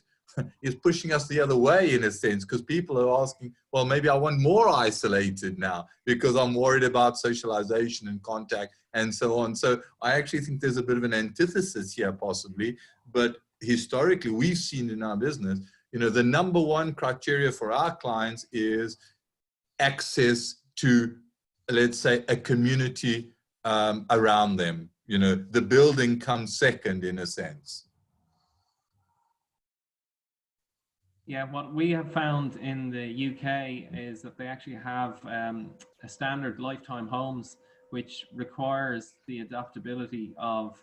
is pushing us the other way in a sense, because people are asking, well, maybe I want more isolated now because I'm worried about socialization and contact and so on. So I actually think there's a bit of an antithesis here possibly, but historically we've seen in our business, the number one criteria for our clients is access to, let's say, a community around them. The building comes second in a sense. Yeah, what we have found in the UK is that they actually have a standard lifetime homes, which requires the adaptability of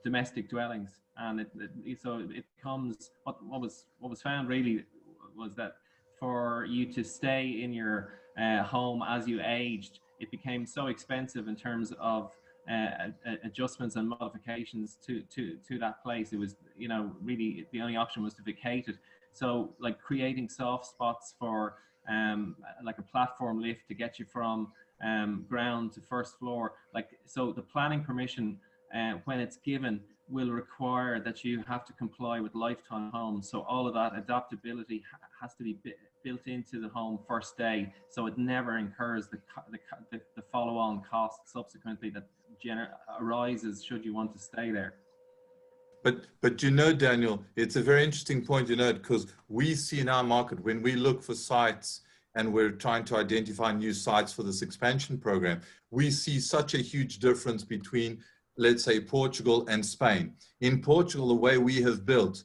domestic dwellings, and so it becomes what was found really was that for you to stay in your home as you aged, it became so expensive in terms of adjustments and modifications to that place. It was, really the only option was to vacate it. So like creating soft spots for like a platform lift to get you from ground to first floor. So the planning permission, when it's given, will require that you have to comply with lifetime homes. So all of that adaptability has to be built into the home first day, so it never incurs the follow-on cost subsequently that arises should you want to stay there. But Daniel, it's a very interesting point because we see in our market, when we look for sites and we're trying to identify new sites for this expansion program, we see such a huge difference between, let's say, Portugal and Spain. In Portugal, the way we have built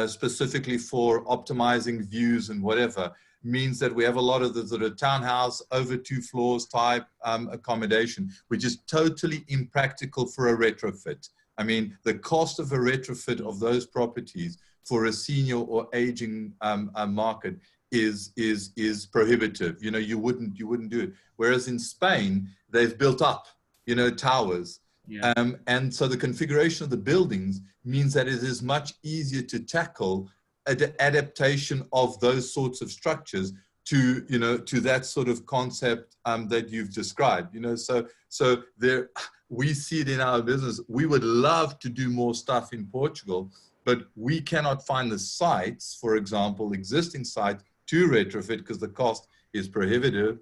specifically for optimizing views and whatever, means that we have a lot of the sort of townhouse over 2 floors type accommodation, which is totally impractical for a retrofit. I mean, the cost of a retrofit of those properties for a senior or aging market is prohibitive. You wouldn't do it. Whereas in Spain, they've built up, towers. Yeah. And so the configuration of the buildings means that it is much easier to tackle adaptation of those sorts of structures to that sort of concept that you've described. So there, we see it in our business. We would love to do more stuff in Portugal, but we cannot find the sites, for example, existing sites to retrofit because the cost is prohibitive.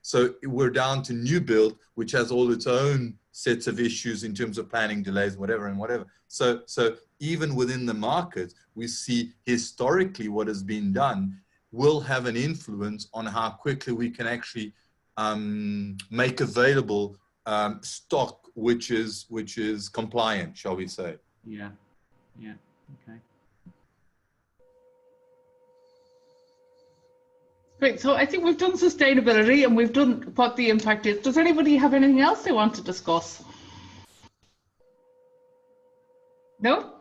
So we're down to new build, which has all its own sets of issues in terms of planning delays, whatever. So even within the market, we see historically what has been done will have an influence on how quickly we can actually make available stock which is compliant, shall we say. Yeah, okay. Great, so I think we've done sustainability and we've done what the impact is. Does anybody have anything else they want to discuss? No?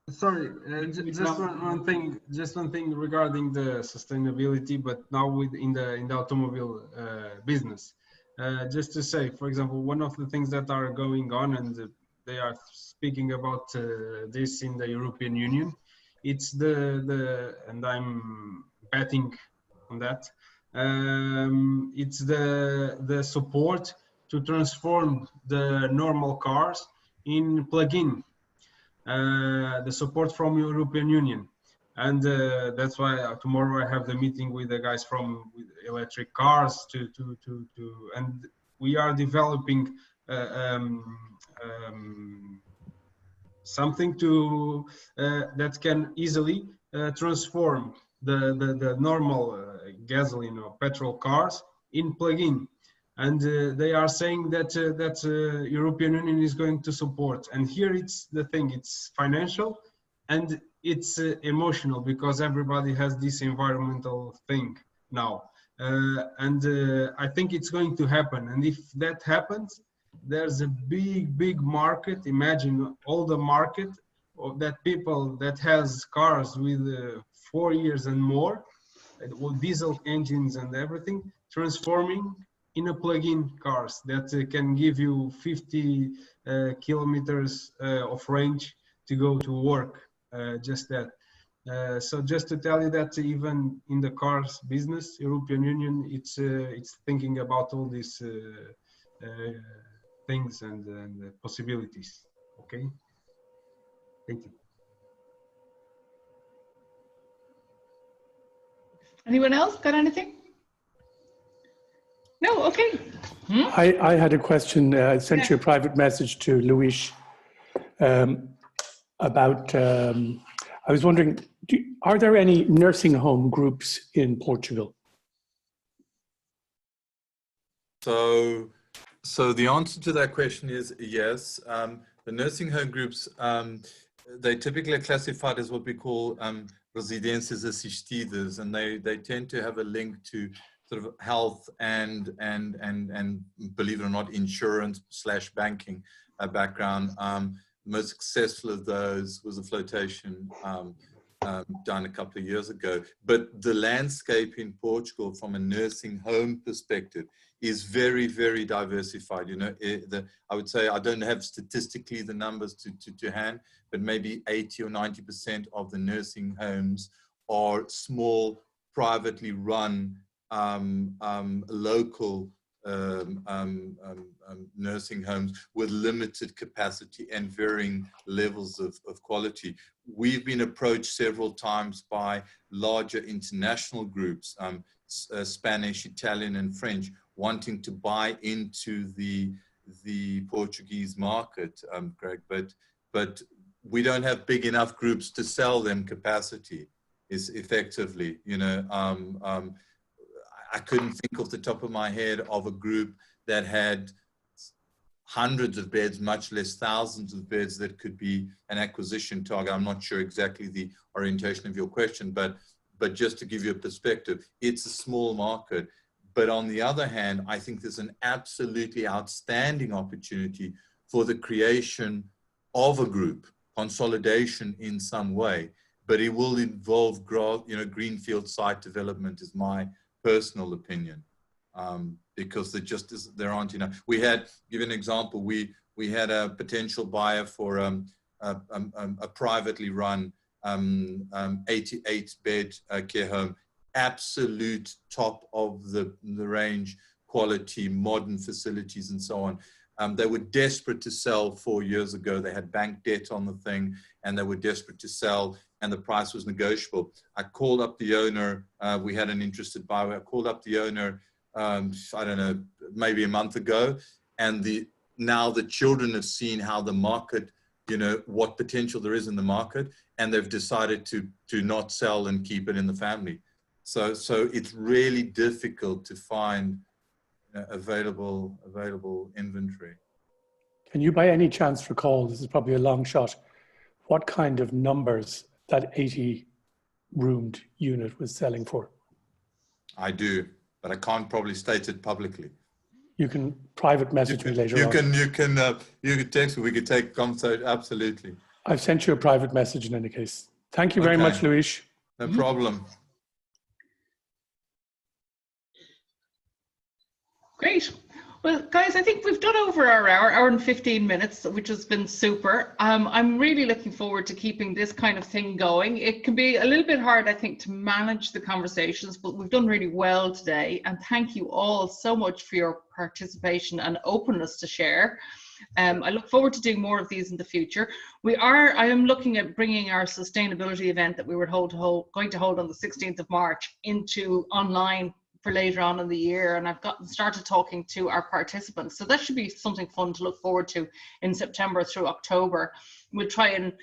Sorry, just one thing regarding the sustainability, but now in the automobile business. Just to say, for example, one of the things that are going on, and they are speaking about this in the European Union, it's and I'm betting on that, it's the support to transform the normal cars in plug-in. The support from European Union, and that's why tomorrow I have the meeting with the guys from electric cars and we are developing something to that can easily transform the normal gasoline or petrol cars in plug-in. and they are saying that European Union is going to support. And here it's the thing: it's financial, and it's emotional, because everybody has this environmental thing now, and I think it's going to happen. And if that happens, there's a big market. Imagine all the market of that people that has cars with 4 years and more, with diesel engines and everything, transforming in a plug-in cars that can give you 50 kilometers of range to go to work, just that. So just to tell you that even in the cars business, European Union, it's thinking about all these things and possibilities. Okay, thank you. Anyone else got anything? No, okay. I had a question. I sent you a private message to Luis about, I was wondering, are there any nursing home groups in Portugal? So the answer to that question is yes. The nursing home groups, they typically are classified as what we call residências assistidas, and they tend to have a link to sort of health and believe it or not, insurance/banking background. Most successful of those was a flotation done a couple of years ago. But the landscape in Portugal from a nursing home perspective is very, very diversified. You know, I would say, I don't have statistically the numbers to hand, but maybe 80 or 90% of the nursing homes are small, privately run, local nursing homes with limited capacity and varying levels of quality. We've been approached several times by larger international groups, Spanish, Italian, and French, wanting to buy into the Portuguese market, Greg, but we don't have big enough groups to sell them capacity, is effectively, you know. I couldn't think off the top of my head of a group that had hundreds of beds, much less thousands of beds, that could be an acquisition target. I'm not sure exactly the orientation of your question, but just to give you a perspective, it's a small market. But on the other hand, I think there's an absolutely outstanding opportunity for the creation of a group, consolidation in some way, but it will involve, greenfield site development, is my personal opinion, because there aren't enough. We had, give an example, we had a potential buyer for a privately run 88-bed care home, absolute top of the range quality, modern facilities and so on. They were desperate to sell 4 years ago. They had bank debt on the thing and they were desperate to sell, and the price was negotiable. I called up the owner. We had an interested buyer. I called up the owner, I don't know, maybe a month ago. And now the children have seen how the market, you know, what potential there is in the market, and they've decided to not sell and keep it in the family. So it's really difficult to find available inventory. Can you by any chance recall, this is probably a long shot, what kind of numbers that 80-roomed unit was selling for? I do, but I can't probably state it publicly. You can private message me later on. You can text me. We could take contact. Absolutely. I've sent you a private message in any case. Thank you very much, Luis. No problem. Great. Well, guys, I think we've done over our hour and 15 minutes, which has been super. I'm really looking forward to keeping this kind of thing going. It can be a little bit hard, I think, to manage the conversations, but we've done really well today. And thank you all so much for your participation and openness to share. I look forward to doing more of these in the future. I am looking at bringing our sustainability event that we were going to hold on the 16th of March into online for later on in the year, and I've started talking to our participants, so that should be something fun to look forward to in September through October. We'll try and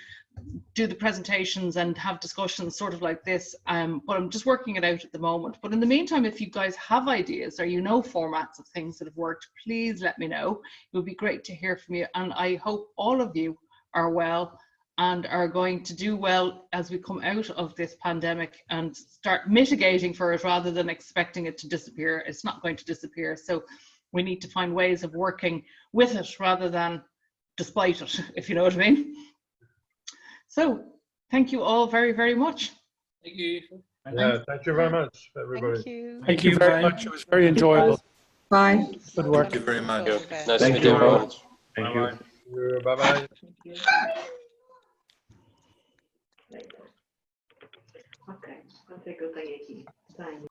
do the presentations and have discussions sort of like this, but I'm just working it out at the moment. But in the meantime, if you guys have ideas or you know formats of things that have worked, please let me know. It would be great to hear from you, and I hope all of you are well and are going to do well as we come out of this pandemic and start mitigating for it rather than expecting it to disappear. It's not going to disappear, so we need to find ways of working with it rather than despite it, if you know what I mean. So thank you all very, very much. Thank you. Yeah, thank you very much, everybody. Thank you. Thank you very much. It was very enjoyable. Bye. Good work. Thank you very much. Nice to meet you, everyone. Thank you. Bye-bye. Ok, quanto é que eu tenho aqui? Tenho